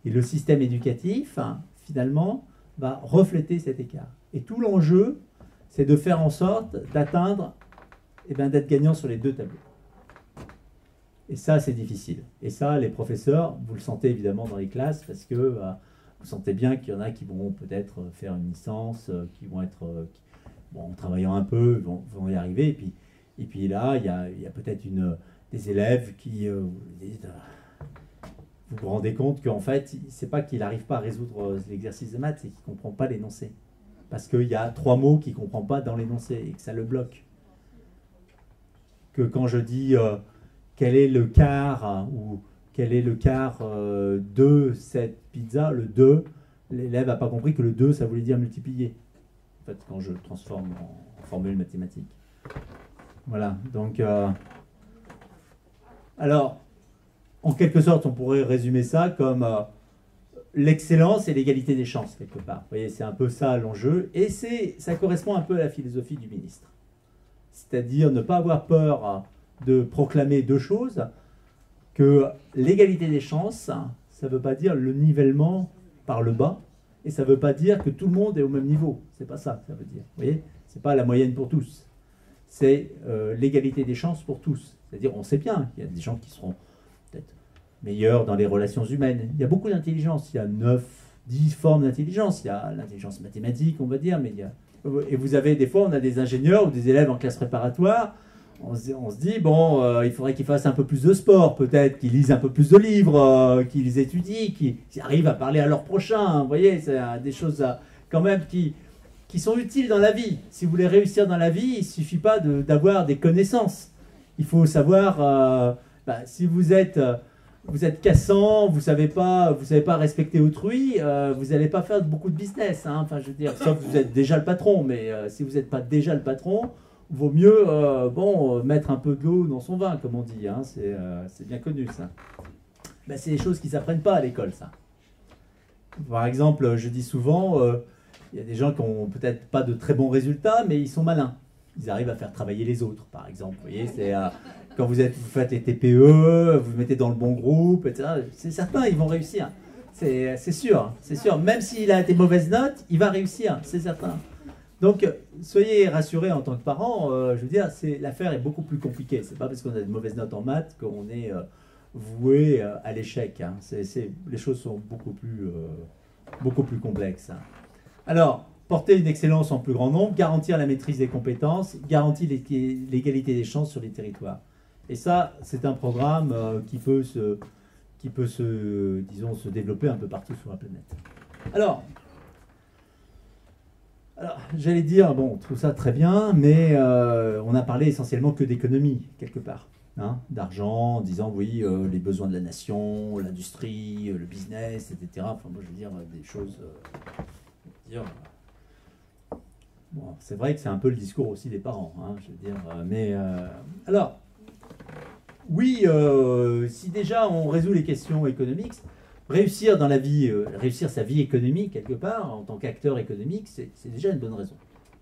Speaker 3: Et le système éducatif, finalement, va refléter cet écart. Et tout l'enjeu, c'est de faire en sorte d'atteindre, d'être gagnant sur les deux tableaux. Et ça, c'est difficile. Et ça, les professeurs, vous le sentez évidemment dans les classes, parce que vous sentez bien qu'il y en a qui vont peut-être faire une licence, qui vont être, en travaillant un peu, vont y arriver. Et puis là, il y a peut-être des élèves qui vous disent... Vous vous rendez compte qu'en fait, c'est pas qu'il n'arrive pas à résoudre l'exercice de maths, c'est qu'il ne comprend pas l'énoncé. Parce qu'il y a 3 mots qu'il ne comprend pas dans l'énoncé et que ça le bloque. Que quand je dis quel est le quart ou quel est le quart de cette pizza, le 2, l'élève n'a pas compris que le 2, ça voulait dire multiplier. En fait, quand je transforme en formule mathématique. Voilà, donc... alors... En quelque sorte, on pourrait résumer ça comme l'excellence et l'égalité des chances, quelque part. Vous voyez, c'est un peu ça l'enjeu. Et ça correspond un peu à la philosophie du ministre. C'est-à-dire ne pas avoir peur de proclamer deux choses, que l'égalité des chances, ça ne veut pas dire le nivellement par le bas, et ça ne veut pas dire que tout le monde est au même niveau. C'est pas ça que ça veut dire. Vous voyez, c'est pas la moyenne pour tous. C'est l'égalité des chances pour tous. C'est-à-dire, on sait bien qu'il y a des gens qui seront meilleur dans les relations humaines. Il y a beaucoup d'intelligence. Il y a 10 formes d'intelligence. Il y a l'intelligence mathématique, on va dire, mais il y a... Et vous avez, des fois, on a des ingénieurs ou des élèves en classe préparatoire. On se dit, bon, il faudrait qu'ils fassent un peu plus de sport, peut-être, qu'ils lisent un peu plus de livres, qu'ils étudient, qu'ils arrivent à parler à leur prochain. Vous voyez, c'est des choses quand même qui sont utiles dans la vie. Si vous voulez réussir dans la vie, il ne suffit pas d'avoir des connaissances. Il faut savoir, si vous êtes... vous êtes cassant, vous savez pas respecter autrui, vous n'allez pas faire beaucoup de business. Hein. Enfin, je veux dire, sauf que vous êtes déjà le patron, mais si vous n'êtes pas déjà le patron, vaut mieux mettre un peu de l'eau dans son vin, comme on dit. Hein. C'est bien connu, ça. Ben, c'est des choses qui ne s'apprennent pas à l'école, ça. Par exemple, je dis souvent, il y a des gens qui n'ont peut-être pas de très bons résultats, mais ils sont malins. Ils arrivent à faire travailler les autres, par exemple. Vous voyez, c'est quand vous faites les TPE, vous mettez dans le bon groupe, etc. C'est certain, ils vont réussir. C'est sûr, c'est sûr. Même s'il a des mauvaises notes, il va réussir, c'est certain. Donc, soyez rassurés en tant que parents. Je veux dire, l'affaire est beaucoup plus compliquée. C'est pas parce qu'on a de mauvaises notes en maths qu'on est voué à l'échec. Hein. Les choses sont beaucoup plus complexes. Hein. Alors, porter une excellence en plus grand nombre, garantir la maîtrise des compétences, garantir l'égalité des chances sur les territoires. Et ça, c'est un programme qui peut se développer un peu partout sur la planète. Alors j'allais dire, bon, tout ça très bien, mais on a parlé essentiellement que d'économie, quelque part. Hein, d'argent, en disant, oui, les besoins de la nation, l'industrie, le business, etc. Enfin, moi, je veux dire, des choses... Bon, c'est vrai que c'est un peu le discours aussi des parents, hein, je veux dire, mais alors, oui, si déjà on résout les questions économiques, réussir dans la vie, réussir sa vie économique quelque part, en tant qu'acteur économique, c'est déjà une bonne raison.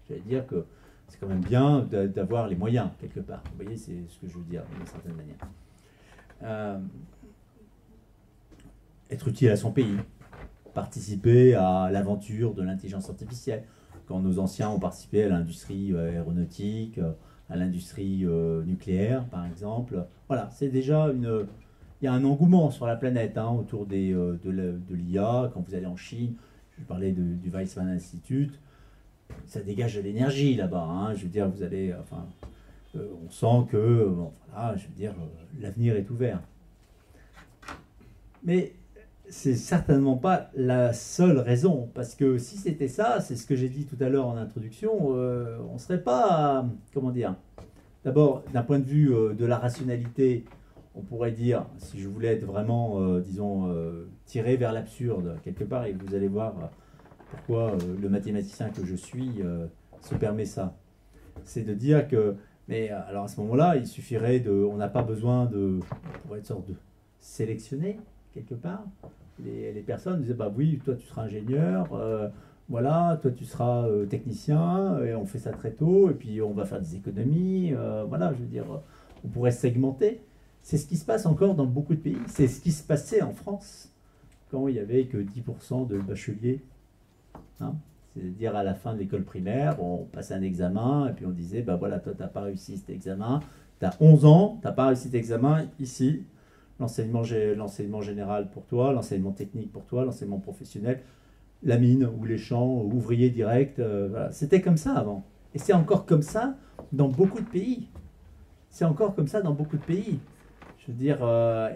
Speaker 3: J'allais dire que c'est quand même bien d'avoir les moyens quelque part. Vous voyez, c'est ce que je veux dire d'une certaine manière. Être utile à son pays, participer à l'aventure de l'intelligence artificielle. Quand nos anciens ont participé à l'industrie aéronautique, à l'industrie nucléaire, par exemple. Voilà, c'est déjà il y a un engouement sur la planète hein, autour de l'IA. Quand vous allez en Chine, je parlais du Weizmann Institute, ça dégage de l'énergie là-bas. Hein, je veux dire, vous allez, enfin, on sent que, voilà, je veux dire, l'avenir est ouvert. Mais c'est certainement pas la seule raison, parce que si c'était ça, c'est ce que j'ai dit tout à l'heure en introduction, on ne serait pas, comment dire, d'abord d'un point de vue de la rationalité, on pourrait dire, si je voulais être vraiment, disons, tiré vers l'absurde quelque part, et vous allez voir pourquoi le mathématicien que je suis se permet ça, c'est de dire que, mais alors à ce moment-là, il suffirait on n'a pas besoin on pourrait être sorte de sélectionner quelque part. Les personnes disaient, bah oui, toi tu seras ingénieur, voilà, toi tu seras technicien, et on fait ça très tôt, et puis on va faire des économies, voilà, je veux dire, on pourrait segmenter. C'est ce qui se passe encore dans beaucoup de pays, c'est ce qui se passait en France, quand il n'y avait que 10% de bacheliers. Hein, c'est-à-dire à la fin de l'école primaire, on passait un examen, et puis on disait, bah voilà, toi tu n'as pas réussi cet examen, tu as 11 ans, tu n'as pas réussi cet examen, ici, l'enseignement général pour toi, l'enseignement technique pour toi, l'enseignement professionnel, la mine ou les champs, ouvrier direct. Voilà. C'était comme ça avant. Et c'est encore comme ça dans beaucoup de pays. C'est encore comme ça dans beaucoup de pays. Je veux dire,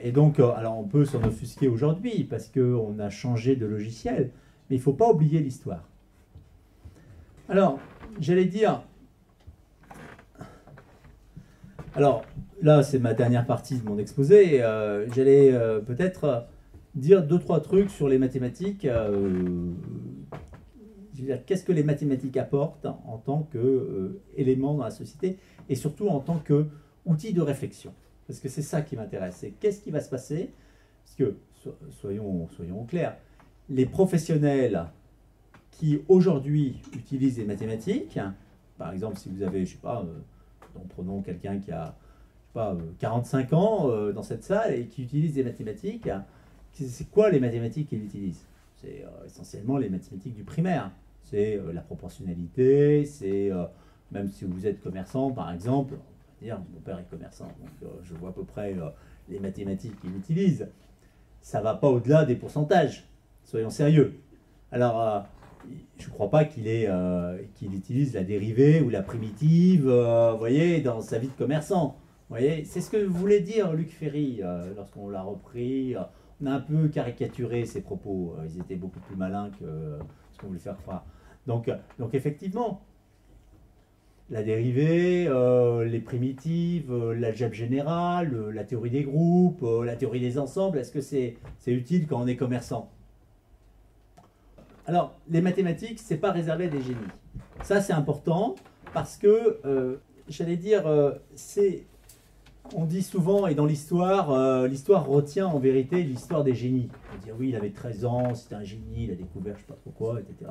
Speaker 3: et donc, alors on peut s'en offusquer aujourd'hui parce qu'on a changé de logiciel, mais il ne faut pas oublier l'histoire. Alors, j'allais dire... Alors, là, c'est ma dernière partie de mon exposé. J'allais peut-être dire 2-3 trucs sur les mathématiques. Je veux dire, qu'est-ce que les mathématiques apportent en tant qu'élément dans la société et surtout en tant qu'outil de réflexion. Parce que c'est ça qui m'intéresse. C'est qu'est-ce qui va se passer? Parce que, soyons clairs, les professionnels qui aujourd'hui utilisent les mathématiques, par exemple, si vous avez, je ne sais pas, prenons quelqu'un qui a 45 ans dans cette salle et qui utilise des mathématiques. C'est quoi les mathématiques qu'il utilise? C'est essentiellement les mathématiques du primaire. C'est la proportionnalité, c'est même si vous êtes commerçant par exemple, on va dire mon père est commerçant, donc je vois à peu près les mathématiques qu'il utilise. Ça ne va pas au-delà des pourcentages, soyons sérieux. Alors, je ne crois pas qu'il utilise la dérivée ou la primitive, vous voyez, dans sa vie de commerçant. Vous voyez, c'est ce que voulait dire Luc Ferry lorsqu'on l'a repris. On a un peu caricaturé ses propos. Ils étaient beaucoup plus malins que ce qu'on voulait faire croire. Donc effectivement, la dérivée, les primitives, l'algèbre générale, la théorie des groupes, la théorie des ensembles, est-ce que c'est utile quand on est commerçant? Alors, les mathématiques, ce n'est pas réservé à des génies. Ça, c'est important parce que, j'allais dire, on dit souvent, et dans l'histoire, l'histoire retient en vérité l'histoire des génies. On dit, oui, il avait 13 ans, c'était un génie, il a découvert je ne sais pas trop quoi, etc.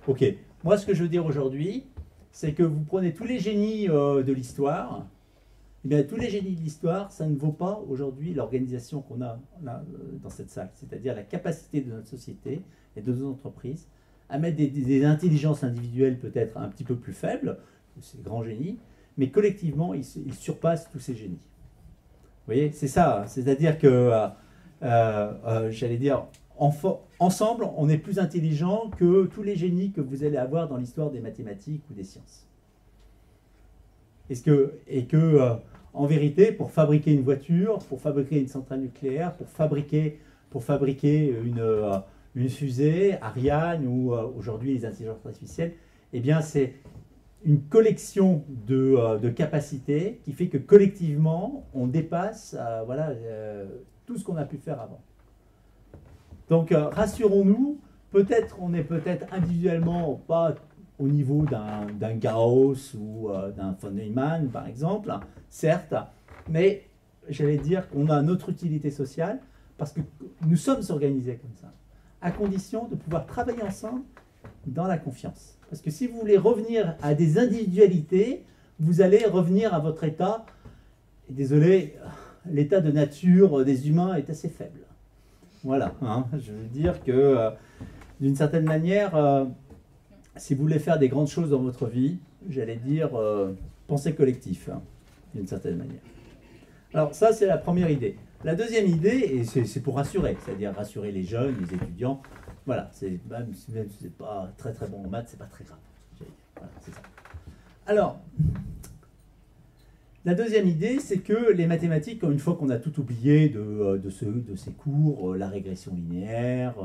Speaker 3: Ok, moi, ce que je veux dire aujourd'hui, c'est que vous prenez tous les génies de l'histoire, eh bien, tous les génies de l'histoire, ça ne vaut pas aujourd'hui l'organisation qu'on a là, dans cette salle, c'est-à-dire la capacité de notre société et de nos entreprises à mettre des intelligences individuelles peut-être un petit peu plus faibles que ces grands génies, mais collectivement, ils surpassent tous ces génies. Vous voyez, c'est ça, c'est-à-dire que, j'allais dire, ensemble, on est plus intelligent que tous les génies que vous allez avoir dans l'histoire des mathématiques ou des sciences. En vérité, pour fabriquer une voiture, pour fabriquer une centrale nucléaire, pour fabriquer une fusée, Ariane ou aujourd'hui les intelligences artificielles, eh bien c'est une collection de capacités qui fait que collectivement, on dépasse tout ce qu'on a pu faire avant. Donc rassurons-nous, on n'est peut-être individuellement pas au niveau d'un Gauss ou d'un von Neumann, par exemple, certes, mais j'allais dire qu'on a notre utilité sociale parce que nous sommes organisés comme ça, à condition de pouvoir travailler ensemble dans la confiance. Parce que si vous voulez revenir à des individualités, vous allez revenir à votre état. Et désolé, l'état de nature des humains est assez faible. Voilà, hein, je veux dire que d'une certaine manière, si vous voulez faire des grandes choses dans votre vie, j'allais dire, pensez collectif, hein, d'une certaine manière. Alors ça, c'est la première idée. La deuxième idée, et c'est pour rassurer, c'est-à-dire rassurer les jeunes, les étudiants. Voilà, même si vous n'êtes pas très très bon en maths, c'est pas très grave. Voilà, c'est ça. Alors, la deuxième idée, c'est que les mathématiques, une fois qu'on a tout oublié de ces cours, la régression linéaire,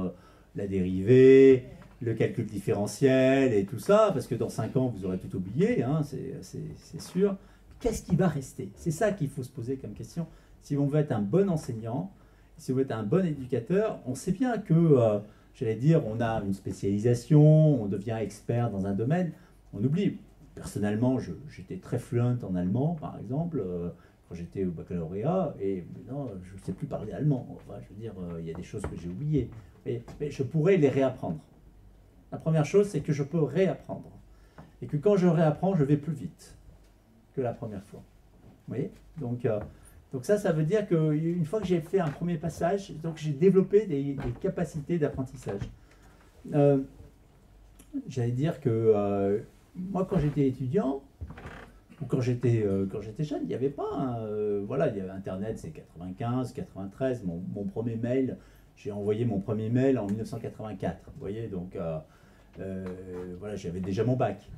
Speaker 3: la dérivée, le calcul différentiel et tout ça, parce que dans 5 ans, vous aurez tout oublié, hein, c'est sûr. Qu'est-ce qui va rester? C'est ça qu'il faut se poser comme question. Si on veut être un bon enseignant, si on veut être un bon éducateur, on sait bien que, j'allais dire, on a une spécialisation, on devient expert dans un domaine, on oublie. Personnellement, j'étais très fluent en allemand, par exemple, quand j'étais au baccalauréat, et maintenant, je ne sais plus parler allemand. Enfin, je veux dire, il y a des choses que j'ai oubliées. Mais je pourrais les réapprendre. La première chose, c'est que je peux réapprendre. Et que quand je réapprends, je vais plus vite que la première fois. Vous voyez? Donc ça veut dire qu'une fois que j'ai fait un premier passage, donc j'ai développé des capacités d'apprentissage. J'allais dire que moi, quand j'étais étudiant, ou quand j'étais jeune, il n'y avait pas, voilà, il y avait Internet, c'est 95, 93, mon premier mail, j'ai envoyé mon premier mail en 1984, vous voyez, donc voilà, j'avais déjà mon bac.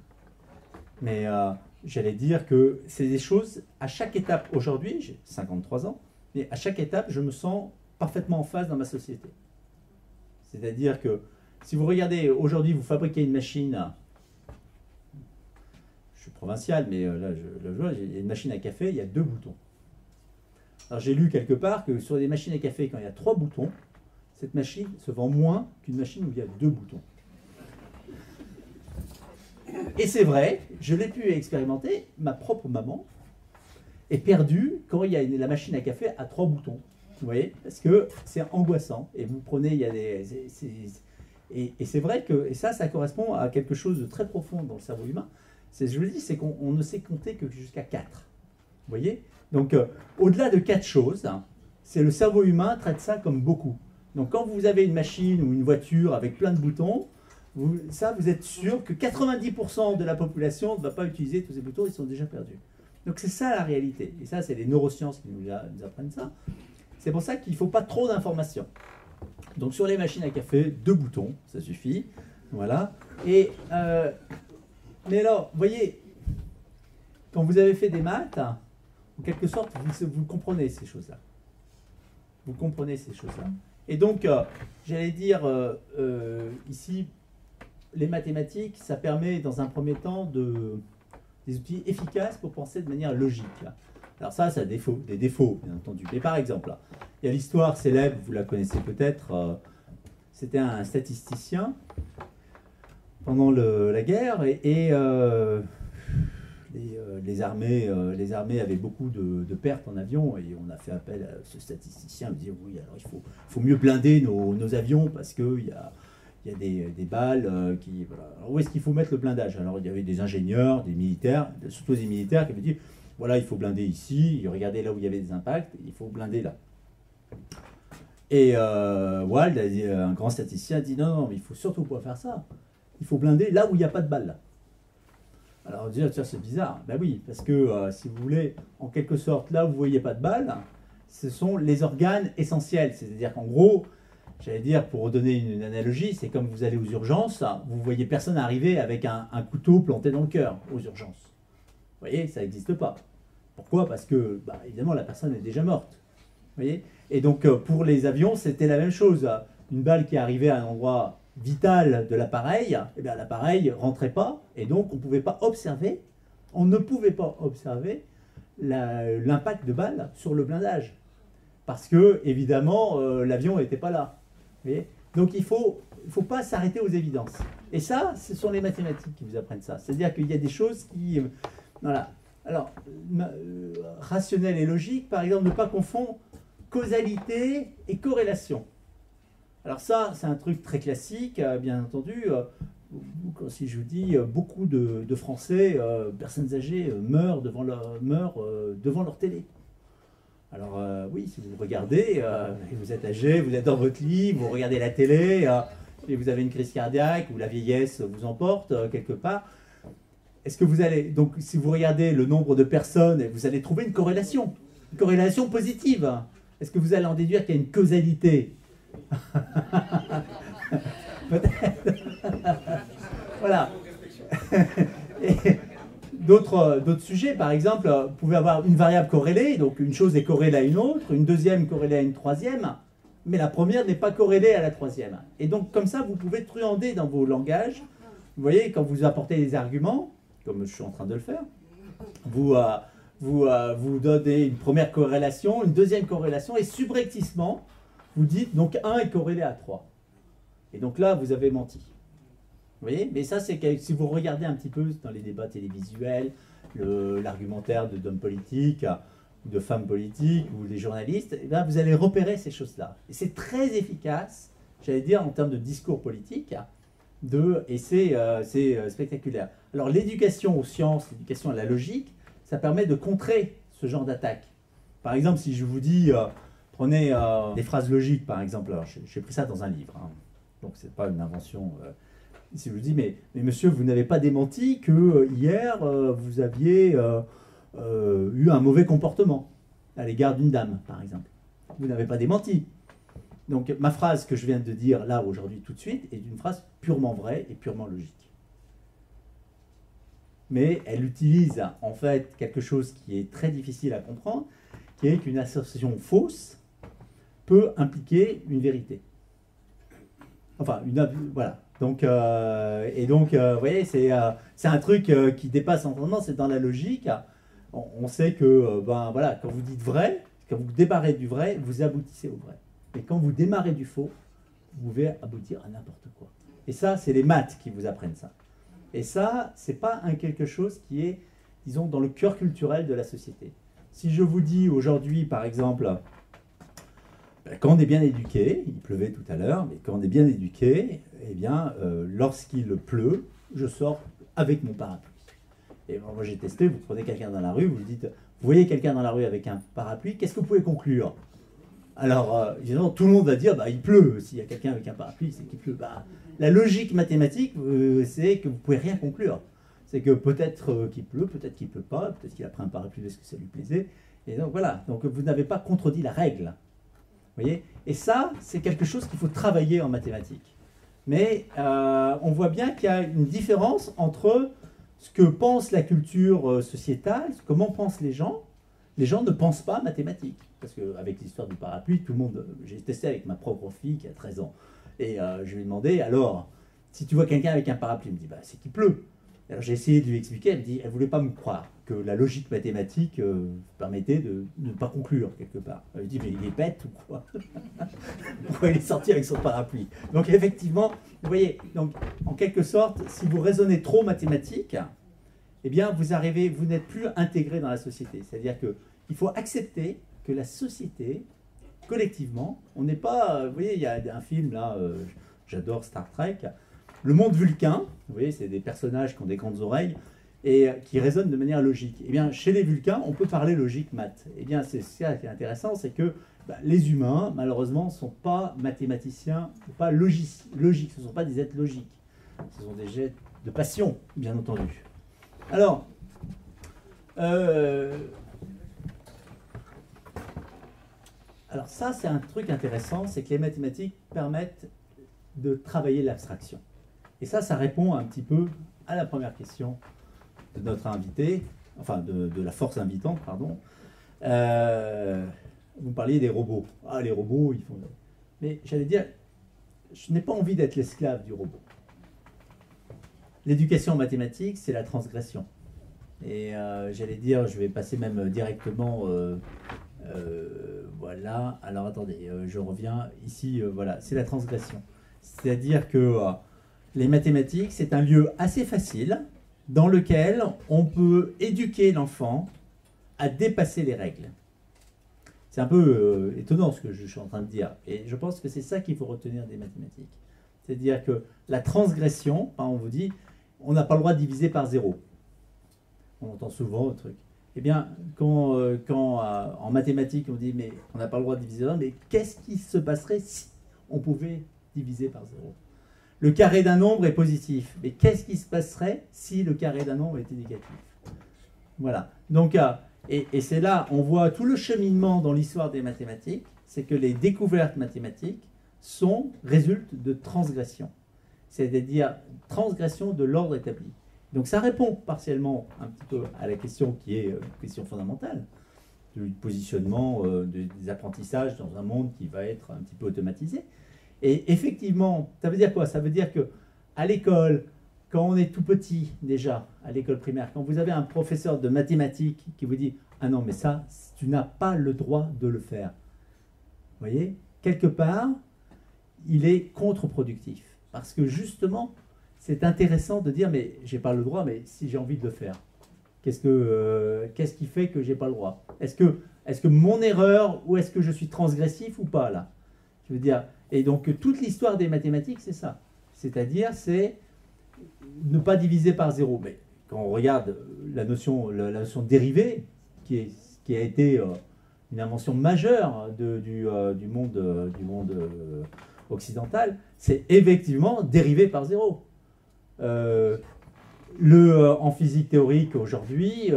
Speaker 3: Mais j'allais dire que c'est des choses, à chaque étape, aujourd'hui, j'ai 53 ans, mais à chaque étape, je me sens parfaitement en phase dans ma société. C'est-à-dire que si vous regardez, aujourd'hui, vous fabriquez une machine, je suis provincial, mais là, il y a une machine à café, il y a 2 boutons. Alors j'ai lu quelque part que sur des machines à café, quand il y a 3 boutons, cette machine se vend moins qu'une machine où il y a 2 boutons. Et c'est vrai, je l'ai pu expérimenter, ma propre maman est perdue quand il y a la machine à café à 3 boutons. Vous voyez? Parce que c'est angoissant. Et vous prenez, il y a des... Et c'est vrai que et ça correspond à quelque chose de très profond dans le cerveau humain. Je vous le dis, c'est qu'on ne sait compter que jusqu'à 4. Vous voyez? Donc, au-delà de 4 choses, c'est le cerveau humain traite ça comme beaucoup. Donc, quand vous avez une machine ou une voiture avec plein de boutons, vous êtes sûr que 90% de la population ne va pas utiliser tous ces boutons, ils sont déjà perdus. Donc, c'est ça la réalité. Et ça, c'est les neurosciences qui nous apprennent ça. C'est pour ça qu'il ne faut pas trop d'informations. Donc, sur les machines à café, 2 boutons, ça suffit. Voilà. Et... mais alors, vous voyez, quand vous avez fait des maths, en quelque sorte, vous comprenez ces choses-là. Vous comprenez ces choses-là. Et donc, j'allais dire, ici, les mathématiques, ça permet dans un premier temps des outils efficaces pour penser de manière logique. Alors ça a des défauts, bien entendu. Mais par exemple, il y a l'histoire célèbre, vous la connaissez peut-être, c'était un statisticien pendant la guerre, et les armées avaient beaucoup de pertes en avion, et on a fait appel à ce statisticien, il dit oui, alors il faut mieux blinder nos avions, parce qu'il y a des balles qui... Voilà. Alors où est-ce qu'il faut mettre le blindage? Alors il y avait des ingénieurs, des militaires, surtout des militaires qui avaient dit, voilà, il faut blinder ici, regardez là où il y avait des impacts, il faut blinder là. Et Wald, un grand statisticien, a dit non, mais il ne faut surtout pas faire ça. Il faut blinder là où il n'y a pas de balles. Alors on dit, tiens, c'est bizarre. Ben oui, parce que si vous voulez, en quelque sorte, là où vous ne voyez pas de balles, ce sont les organes essentiels. C'est-à-dire qu'en gros, j'allais dire, pour donner une analogie, c'est comme vous allez aux urgences, vous ne voyez personne arriver avec un couteau planté dans le cœur aux urgences. Vous voyez, ça n'existe pas. Pourquoi? Parce que, évidemment, la personne est déjà morte. Vous voyez? Et donc, pour les avions, c'était la même chose. Une balle qui arrivait à un endroit vital de l'appareil, eh bien, l'appareil ne rentrait pas, et donc on ne pouvait pas observer l'impact de balle sur le blindage. Parce que, évidemment, l'avion n'était pas là. Vous voyez? Donc, il ne faut pas s'arrêter aux évidences. Et ça, ce sont les mathématiques qui vous apprennent ça. C'est-à-dire qu'il y a des choses qui... Voilà. Alors, rationnel et logique, par exemple, ne pas confondre causalité et corrélation. Alors ça, c'est un truc très classique, bien entendu. Si je vous dis, beaucoup de Français, personnes âgées, meurent devant leur télé. Alors oui, si vous regardez, vous êtes âgé, vous êtes dans votre lit, vous regardez la télé, et vous avez une crise cardiaque, ou la vieillesse vous emporte quelque part. Est-ce que vous allez, donc si vous regardez le nombre de personnes, vous allez trouver une corrélation positive. Est-ce que vous allez en déduire qu'il y a une causalité? Peut-être. Voilà. Et d'autres sujets, par exemple, vous pouvez avoir une variable corrélée, donc une chose est corrélée à une autre, une deuxième corrélée à une troisième, mais la première n'est pas corrélée à la troisième. Et donc comme ça, vous pouvez truander dans vos langages. Vous voyez, quand vous apportez des arguments, comme je suis en train de le faire, vous donnez une première corrélation, une deuxième corrélation, et subrepticement, vous dites donc 1 est corrélé à 3. Et donc là, vous avez menti. Vous voyez? Mais ça, c'est que si vous regardez un petit peu dans les débats télévisuels, l'argumentaire d'hommes politiques, ou de femmes politiques, ou des journalistes, eh bien, vous allez repérer ces choses-là. Et c'est très efficace, j'allais dire, en termes de discours politique, et c'est spectaculaire. Alors l'éducation aux sciences, l'éducation à la logique, ça permet de contrer ce genre d'attaque. Par exemple, si je vous dis, prenez des phrases logiques, par exemple, alors j'ai pris ça dans un livre, hein, donc c'est pas une invention. Si je vous dis, mais monsieur, vous n'avez pas démenti que hier, vous aviez eu un mauvais comportement à l'égard d'une dame, par exemple. Vous n'avez pas démenti. Donc ma phrase que je viens de dire là, aujourd'hui, tout de suite, est une phrase purement vraie et purement logique. Mais elle utilise en fait quelque chose qui est très difficile à comprendre, qui est qu'une assertion fausse peut impliquer une vérité. Enfin, voilà. Donc, vous voyez, c'est un truc qui dépasse l'entendement, c'est dans la logique. On sait que, voilà, quand vous dites vrai, quand vous démarrez du vrai, vous aboutissez au vrai. Et quand vous démarrez du faux, vous pouvez aboutir à n'importe quoi. Et ça, c'est les maths qui vous apprennent ça. Et ça, c'est pas quelque chose qui est, disons, dans le cœur culturel de la société. Si je vous dis aujourd'hui, par exemple, quand on est bien éduqué, il pleuvait tout à l'heure, mais quand on est bien éduqué, eh bien, lorsqu'il pleut, je sors avec mon parapluie. Et moi, j'ai testé, vous prenez quelqu'un dans la rue, vous dites, vous voyez quelqu'un dans la rue avec un parapluie, qu'est-ce que vous pouvez conclure? Alors, évidemment, tout le monde va dire, il pleut. S'il y a quelqu'un avec un parapluie, c'est qu'il pleut. La logique mathématique, c'est que vous ne pouvez rien conclure. C'est que peut-être qu'il pleut, peut-être qu'il ne pleut pas, peut-être qu'il a pris un parapluie parce que ça lui plaisait. Et donc voilà, donc vous n'avez pas contredit la règle. Vous voyez? Et ça, c'est quelque chose qu'il faut travailler en mathématiques. Mais on voit bien qu'il y a une différence entre ce que pense la culture sociétale, comment pensent les gens. Les gens ne pensent pas mathématiques. Parce qu'avec l'histoire du parapluie, tout le monde... J'ai testé avec ma propre fille qui a 13 ans. Et je lui ai demandé, alors, si tu vois quelqu'un avec un parapluie, il me dit, c'est qu'il pleut. Alors j'ai essayé de lui expliquer, elle me dit, elle ne voulait pas me croire que la logique mathématique permettait de ne pas conclure quelque part. Elle me dit, mais il est bête ou quoi? Pourquoi il est sorti avec son parapluie? Donc effectivement, vous voyez, donc, en quelque sorte, si vous raisonnez trop mathématique, eh bien vous n'êtes plus intégré dans la société. C'est-à-dire qu'il faut accepter que la société, collectivement, on n'est pas... Vous voyez, il y a un film là, j'adore Star Trek, le monde vulcain, vous voyez, c'est des personnages qui ont des grandes oreilles et qui raisonnent de manière logique. Eh bien, chez les vulcains, on peut parler logique maths. Eh bien, c'est ça qui est intéressant, c'est que les humains, malheureusement, ne sont pas mathématiciens, pas logiques, ce ne sont pas des êtres logiques. Ce sont des êtres de passion, bien entendu. Alors, ça, c'est un truc intéressant, c'est que les mathématiques permettent de travailler l'abstraction. Et ça répond un petit peu à la première question de notre invité, enfin de la force invitante, pardon. Vous parliez des robots. Ah, les robots, ils font... Mais j'allais dire, je n'ai pas envie d'être l'esclave du robot. L'éducation en mathématiques, c'est la transgression. Et j'allais dire, je vais passer même directement... voilà, alors attendez, je reviens ici, voilà, c'est la transgression. C'est-à-dire que les mathématiques, c'est un lieu assez facile dans lequel on peut éduquer l'enfant à dépasser les règles. C'est un peu étonnant ce que je suis en train de dire. Et je pense que c'est ça qu'il faut retenir des mathématiques. C'est-à-dire que la transgression, on vous dit, on n'a pas le droit de diviser par 0. On entend souvent le truc. Eh bien, quand en mathématiques, on dit, mais on n'a pas le droit de diviser par 0, mais qu'est-ce qui se passerait si on pouvait diviser par 0? Le carré d'un nombre est positif, mais qu'est-ce qui se passerait si le carré d'un nombre était négatif? Voilà. Donc, et c'est là, on voit tout le cheminement dans l'histoire des mathématiques, c'est que les découvertes mathématiques résultent de transgression. C'est-à-dire transgression de l'ordre établi. Donc ça répond partiellement un petit peu à la question qui est une question fondamentale, du positionnement des apprentissages dans un monde qui va être un petit peu automatisé. Et effectivement, ça veut dire quoi? Ça veut dire qu'à l'école, quand on est tout petit déjà, à l'école primaire, quand vous avez un professeur de mathématiques qui vous dit « Ah non, mais ça, tu n'as pas le droit de le faire », vous voyez, quelque part, il est contre-productif. Parce que justement, c'est intéressant de dire « Mais j'ai pas le droit, mais si j'ai envie de le faire, qu'est-ce qui fait que j'ai pas le droit? Est-ce que mon erreur, ou est-ce que je suis transgressif ou pas là? Je veux dire... Et donc, toute l'histoire des mathématiques, c'est ça. C'est-à-dire, c'est ne pas diviser par 0. Mais quand on regarde la notion de dérivée, qui a été une invention majeure du monde occidental, c'est effectivement dérivé par 0. En physique théorique, aujourd'hui,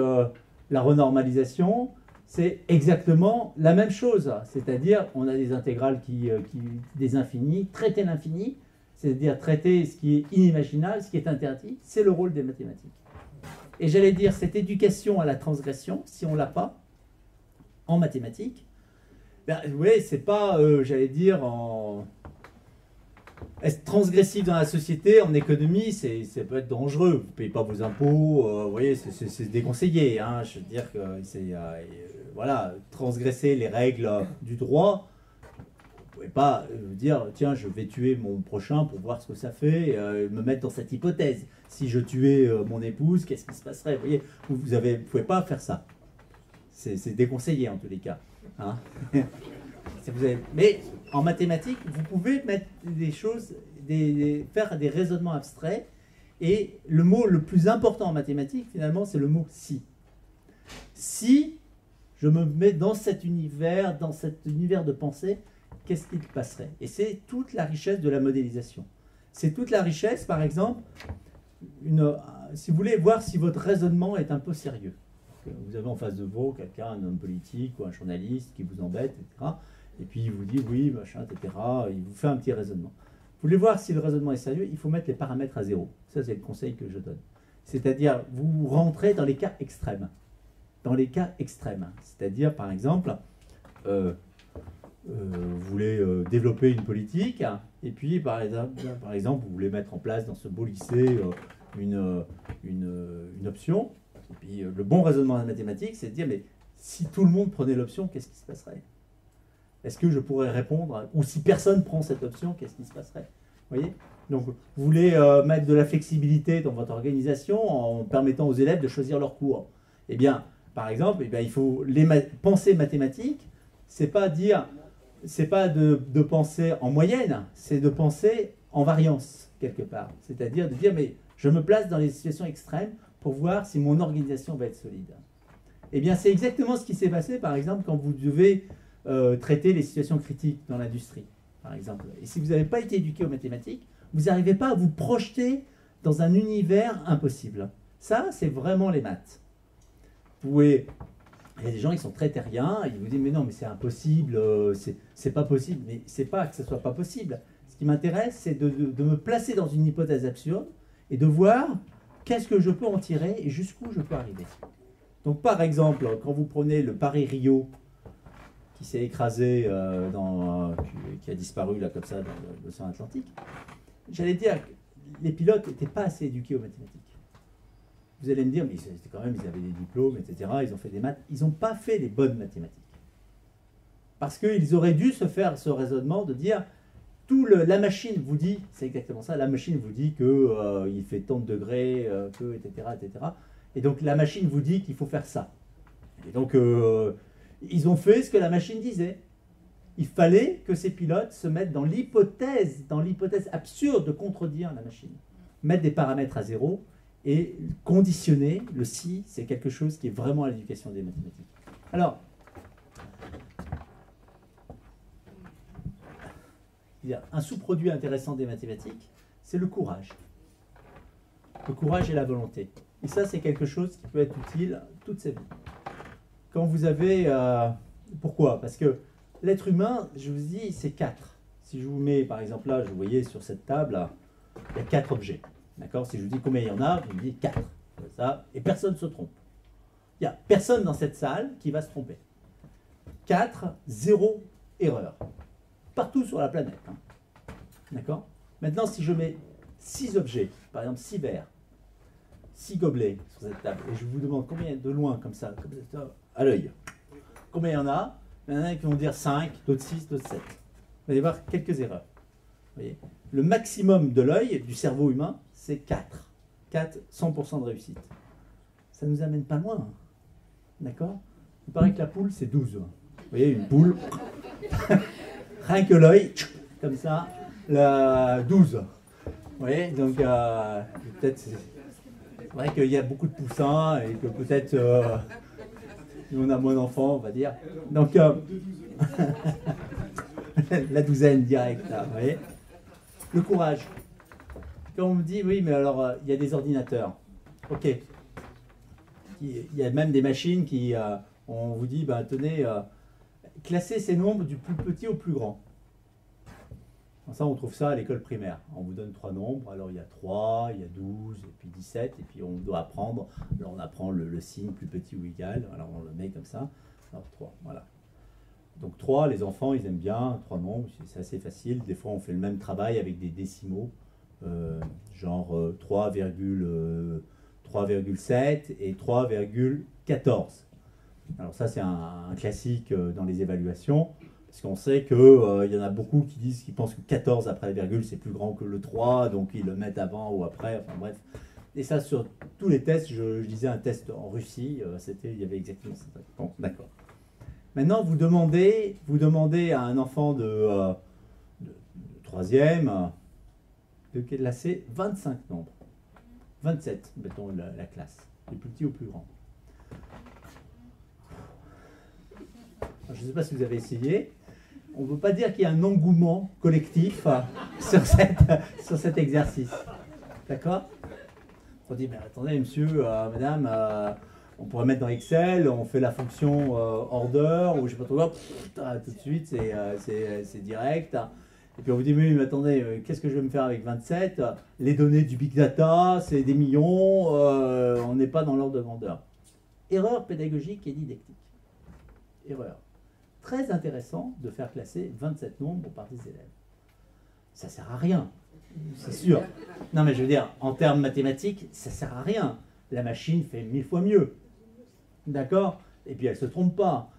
Speaker 3: la renormalisation... c'est exactement la même chose. C'est-à-dire, on a des intégrales des infinis, traiter l'infini, c'est-à-dire traiter ce qui est inimaginable, ce qui est interdit, c'est le rôle des mathématiques. Et j'allais dire, cette éducation à la transgression, si on ne l'a pas, en mathématiques, vous voyez, c'est pas, j'allais dire, être transgressif dans la société, en économie, ça peut être dangereux. Vous ne payez pas vos impôts, vous voyez, c'est déconseillé. Hein. Je veux dire que c'est... voilà, transgresser les règles du droit, vous ne pouvez pas dire, tiens, je vais tuer mon prochain pour voir ce que ça fait, me mettre dans cette hypothèse. Si je tuais mon épouse, qu'est-ce qui se passerait? Vous voyez, vous ne pouvez pas faire ça. C'est déconseillé en tous les cas. Hein. Mais en mathématiques, vous pouvez mettre des choses, faire des raisonnements abstraits, et le mot le plus important en mathématiques, finalement, c'est le mot « si ». Si je me mets dans cet univers de pensée, qu'est-ce qui se passerait? Et c'est toute la richesse de la modélisation. C'est toute la richesse, par exemple, si vous voulez voir si votre raisonnement est un peu sérieux. Vous avez en face de vous quelqu'un, un homme politique ou un journaliste qui vous embête, etc. Et puis il vous dit oui, machin, etc. Il vous fait un petit raisonnement. Vous voulez voir si le raisonnement est sérieux, il faut mettre les paramètres à 0. Ça, c'est le conseil que je donne. C'est-à-dire, vous rentrez dans les cas extrêmes. Dans les cas extrêmes. C'est-à-dire, par exemple, vous voulez développer une politique, et puis, par exemple, vous voulez mettre en place dans ce beau lycée une option. Et puis le bon raisonnement mathématique, c'est de dire, mais si tout le monde prenait l'option, qu'est-ce qui se passerait? Est-ce que je pourrais répondre? Ou si personne prend cette option, qu'est-ce qui se passerait? Vous voyez? Donc, vous voulez mettre de la flexibilité dans votre organisation en permettant aux élèves de choisir leur cours. Eh bien, par exemple, eh bien, il faut penser mathématiques. C'est pas de penser en moyenne, c'est de penser en variance quelque part. C'est-à-dire de dire, mais je me place dans les situations extrêmes pour voir si mon organisation va être solide. Eh bien, c'est exactement ce qui s'est passé, par exemple, quand vous devez traiter les situations critiques dans l'industrie, par exemple. Et si vous n'avez pas été éduqué aux mathématiques, vous n'arrivez pas à vous projeter dans un univers impossible. Ça, c'est vraiment les maths. Il y a des gens qui sont très terriens, ils vous disent mais non, mais c'est impossible, c'est pas possible. Mais c'est pas que ce soit pas possible. Ce qui m'intéresse, c'est de me placer dans une hypothèse absurde et de voir qu'est-ce que je peux en tirer et jusqu'où je peux arriver. Donc par exemple, quand vous prenez le Paris-Rio qui s'est écrasé, qui a disparu là comme ça dans l'océan Atlantique, j'allais dire que les pilotes n'étaient pas assez éduqués aux mathématiques. Vous allez me dire, mais quand même, ils avaient des diplômes, etc., ils ont fait des maths. Ils n'ont pas fait les bonnes mathématiques. Parce qu'ils auraient dû se faire ce raisonnement de dire, la machine vous dit, c'est exactement ça, la machine vous dit qu'il fait tant de degrés, etc., etc. Et donc la machine vous dit qu'il faut faire ça. Et donc ils ont fait ce que la machine disait. Il fallait que ces pilotes se mettent dans l'hypothèse absurde de contredire la machine. Mettre des paramètres à zéro et conditionner le si, c'est quelque chose qui est vraiment à l'éducation des mathématiques. Alors, un sous-produit intéressant des mathématiques, c'est le courage. Le courage et la volonté. Et ça, c'est quelque chose qui peut être utile toute sa vie. Quand vous avez... pourquoi? Parce que l'être humain, je vous dis, c'est 4. Si je vous mets, par exemple, là, vous voyez sur cette table, là, il y a 4 objets. D'accord? Si je vous dis combien il y en a, vous me dites 4. Ça, et personne ne se trompe. Il n'y a personne dans cette salle qui va se tromper. 4, 0 erreur. Partout sur la planète. Hein. D'accord? Maintenant, si je mets 6 objets, par exemple 6 verres, 6 gobelets sur cette table, et je vous demande combien de loin, comme ça, à l'œil, combien il y en a? Il y en a qui vont dire 5, d'autres 6, d'autres 7. Vous allez voir quelques erreurs. Vous voyez? Le maximum de l'œil, du cerveau humain, c'est 4. 4, 100% de réussite. Ça ne nous amène pas loin. Hein. D'accord? Il paraît que la poule, c'est 12. Vous voyez, une poule, rien que l'œil, comme ça, la 12. Vous voyez? Donc, peut-être, c'est vrai qu'il y a beaucoup de poussins et que peut-être on a moins d'enfants, on va dire. Donc, la douzaine directe, là, vous voyez? Le courage. Quand on me dit, oui, mais alors, il y a des ordinateurs. OK. Il y a même des machines qui, on vous dit, ben, tenez, classez ces nombres du plus petit au plus grand. Ça, on trouve ça à l'école primaire. On vous donne 3 nombres. Alors, il y a 3, il y a 12, et puis 17, et puis on doit apprendre. Alors, on apprend le signe plus petit ou égal. Alors, on le met comme ça. Alors, 3, voilà. Donc, 3, les enfants, ils aiment bien. 3 nombres, c'est assez facile. Des fois, on fait le même travail avec des décimaux. Genre 3,7 et 3,14. Alors ça, c'est un classique dans les évaluations, parce qu'on sait qu'il y en a beaucoup qui pensent que 14 après la virgule, c'est plus grand que le 3, donc ils le mettent avant ou après, enfin bref. Et ça, sur tous les tests, je disais un test en Russie, il y avait exactement ça. Bon, d'accord. Maintenant, vous demandez à un enfant de 3e... de classer 25 nombres. 27, mettons la classe, du plus petit au plus grand. Alors, je ne sais pas si vous avez essayé. On ne peut pas dire qu'il y a un engouement collectif sur cet exercice. D'accord? On dit, mais attendez, monsieur, madame, on pourrait mettre dans Excel, on fait la fonction order, ou je ne sais pas trop quoi, tout de suite, c'est direct. Et puis on vous dit, mais attendez, qu'est-ce que je vais me faire avec 27? Les données du big data, c'est des millions, on n'est pas dans l'ordre de grandeur. Erreur pédagogique et didactique. Erreur. Très intéressant de faire classer 27 nombres par des élèves. ça ne sert à rien, c'est sûr. Non mais je veux dire, en termes mathématiques, ça ne sert à rien. La machine fait 1000 fois mieux. D'accord? Et puis elle ne se trompe pas.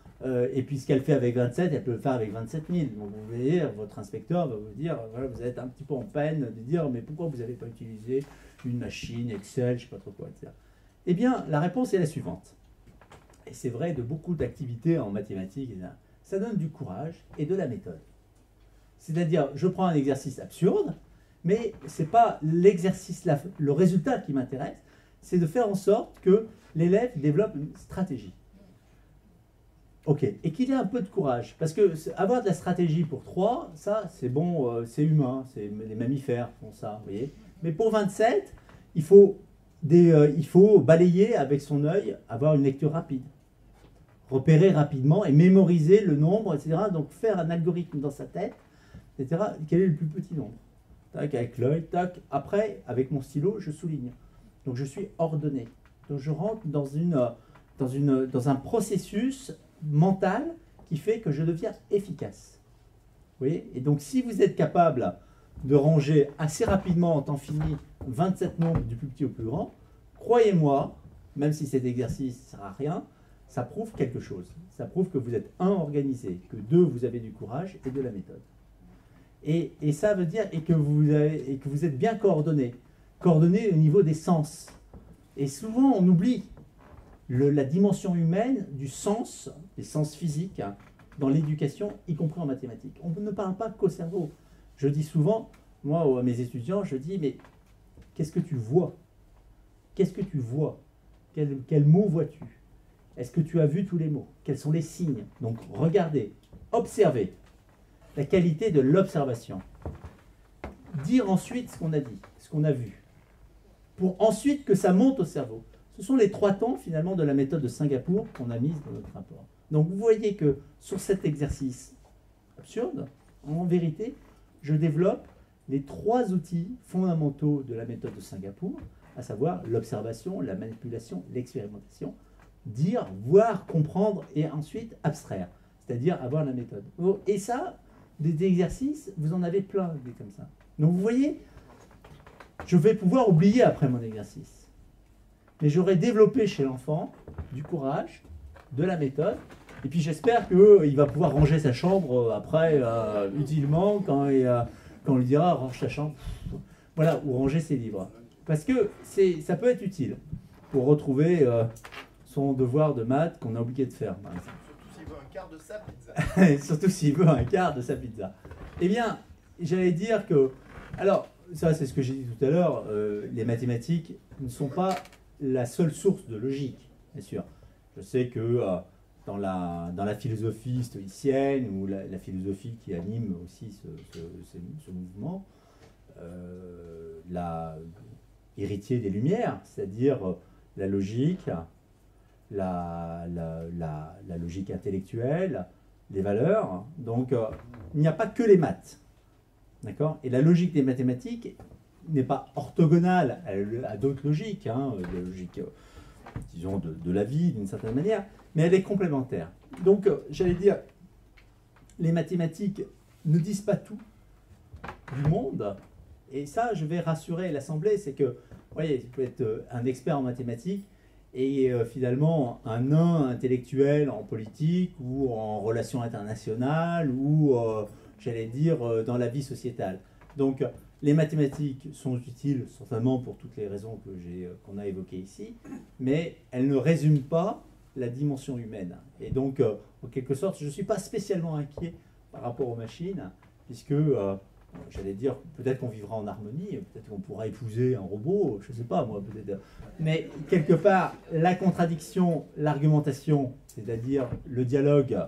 Speaker 3: Et puis ce qu'elle fait avec 27, elle peut le faire avec 27 000. Donc vous voyez, votre inspecteur va vous dire, voilà, vous êtes un petit peu en peine de dire, mais pourquoi vous n'avez pas utilisé une machine, Excel, je ne sais pas trop quoi, etc. Eh bien, la réponse est la suivante. Et c'est vrai de beaucoup d'activités en mathématiques, etc. Ça donne du courage et de la méthode. C'est-à-dire, je prends un exercice absurde, mais ce n'est pas l'exercice, le résultat qui m'intéresse, c'est de faire en sorte que l'élève développe une stratégie. Ok, et qu'il ait un peu de courage, parce que avoir de la stratégie pour 3, ça c'est bon, c'est humain, les mammifères font ça, vous voyez. Mais pour 27, il faut balayer avec son œil, avoir une lecture rapide, repérer rapidement et mémoriser le nombre, etc. Donc faire un algorithme dans sa tête, etc. Quel est le plus petit nombre? Tac, avec l'œil, tac. Après, avec mon stylo, je souligne. Donc je suis ordonné. Donc je rentre dans un processus mental qui fait que je deviens efficace. Vous voyez? Et donc si vous êtes capable de ranger assez rapidement en temps fini 27 nombres du plus petit au plus grand, croyez-moi, même si cet exercice ne sert à rien, ça prouve quelque chose. Ça prouve que vous êtes organisé, que vous avez du courage et de la méthode. Et ça veut dire que vous êtes bien coordonné. Coordonné au niveau des sens. Et souvent on oublie la dimension humaine du sens, des sens physiques, hein, dans l'éducation, y compris en mathématiques. On ne parle pas qu'au cerveau. Je dis souvent, moi, à mes étudiants, je dis, mais qu'est-ce que tu vois? Qu'est-ce que tu vois? Quel mot vois-tu? Est-ce que tu as vu tous les mots? Quels sont les signes? Donc, regardez, observez la qualité de l'observation. Dire ensuite ce qu'on a dit, ce qu'on a vu, pour ensuite que ça monte au cerveau. Ce sont les 3 temps, finalement, de la méthode de Singapour qu'on a mise dans notre rapport. Donc, vous voyez que sur cet exercice absurde, en vérité, je développe les 3 outils fondamentaux de la méthode de Singapour, à savoir l'observation, la manipulation, l'expérimentation, dire, voir, comprendre et ensuite abstraire, c'est-à-dire avoir la méthode. Et ça, des exercices, vous en avez plein des comme ça. Donc, vous voyez, je vais pouvoir oublier après mon exercice. Mais j'aurai développé chez l'enfant du courage, de la méthode, et puis j'espère qu'il va pouvoir ranger sa chambre après, utilement, quand on lui dira « range ta chambre », voilà, ou ranger ses livres. Parce que ça peut être utile pour retrouver son devoir de maths qu'on a oublié de faire, par exemple.
Speaker 4: Surtout s'il veut un quart de sa pizza.
Speaker 3: Surtout s'il veut un quart de sa pizza. Eh bien, j'allais dire que... Alors, ça c'est ce que j'ai dit tout à l'heure, les mathématiques ne sont pas la seule source de logique, bien sûr. Je sais que dans la philosophie stoïcienne ou la philosophie qui anime aussi ce mouvement, héritier des Lumières, c'est-à-dire la logique, la logique intellectuelle, les valeurs. Donc, il n'y a pas que les maths. D'accord? Et la logique des mathématiques n'est pas orthogonale à d'autres logiques, hein, de logique, disons, de la vie, d'une certaine manière, mais elle est complémentaire. Donc, j'allais dire, les mathématiques ne disent pas tout du monde, et ça, je vais rassurer l'Assemblée, c'est que, vous voyez, vous pouvez être un expert en mathématiques, et finalement, un nain intellectuel en politique, ou en relations internationales, ou, j'allais dire, dans la vie sociétale. Donc, les mathématiques sont utiles certainement pour toutes les raisons qu'on a évoquées ici, mais elles ne résument pas la dimension humaine. Et donc, en quelque sorte, je ne suis pas spécialement inquiet par rapport aux machines, puisque, j'allais dire, peut-être qu'on vivra en harmonie, peut-être qu'on pourra épouser un robot, je ne sais pas moi, peut-être. Mais quelque part, la contradiction, l'argumentation, c'est-à-dire le dialogue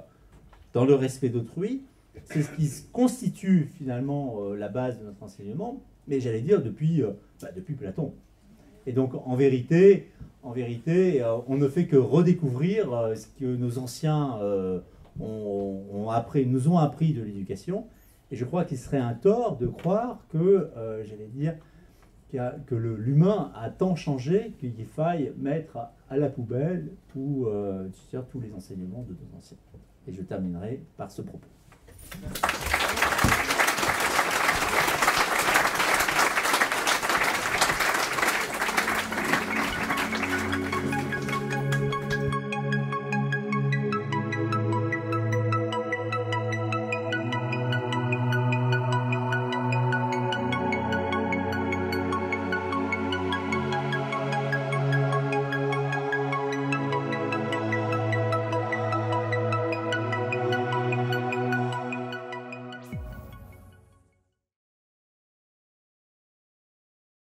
Speaker 3: dans le respect d'autrui, c'est ce qui constitue finalement la base de notre enseignement, mais j'allais dire depuis Platon. Et donc en vérité, on ne fait que redécouvrir ce que nos anciens nous ont appris de l'éducation. Et je crois qu'il serait un tort de croire que, j'allais dire, que l'humain a tant changé qu'il faille mettre à la poubelle tous les enseignements de nos anciens. Et je terminerai par ce propos. Merci.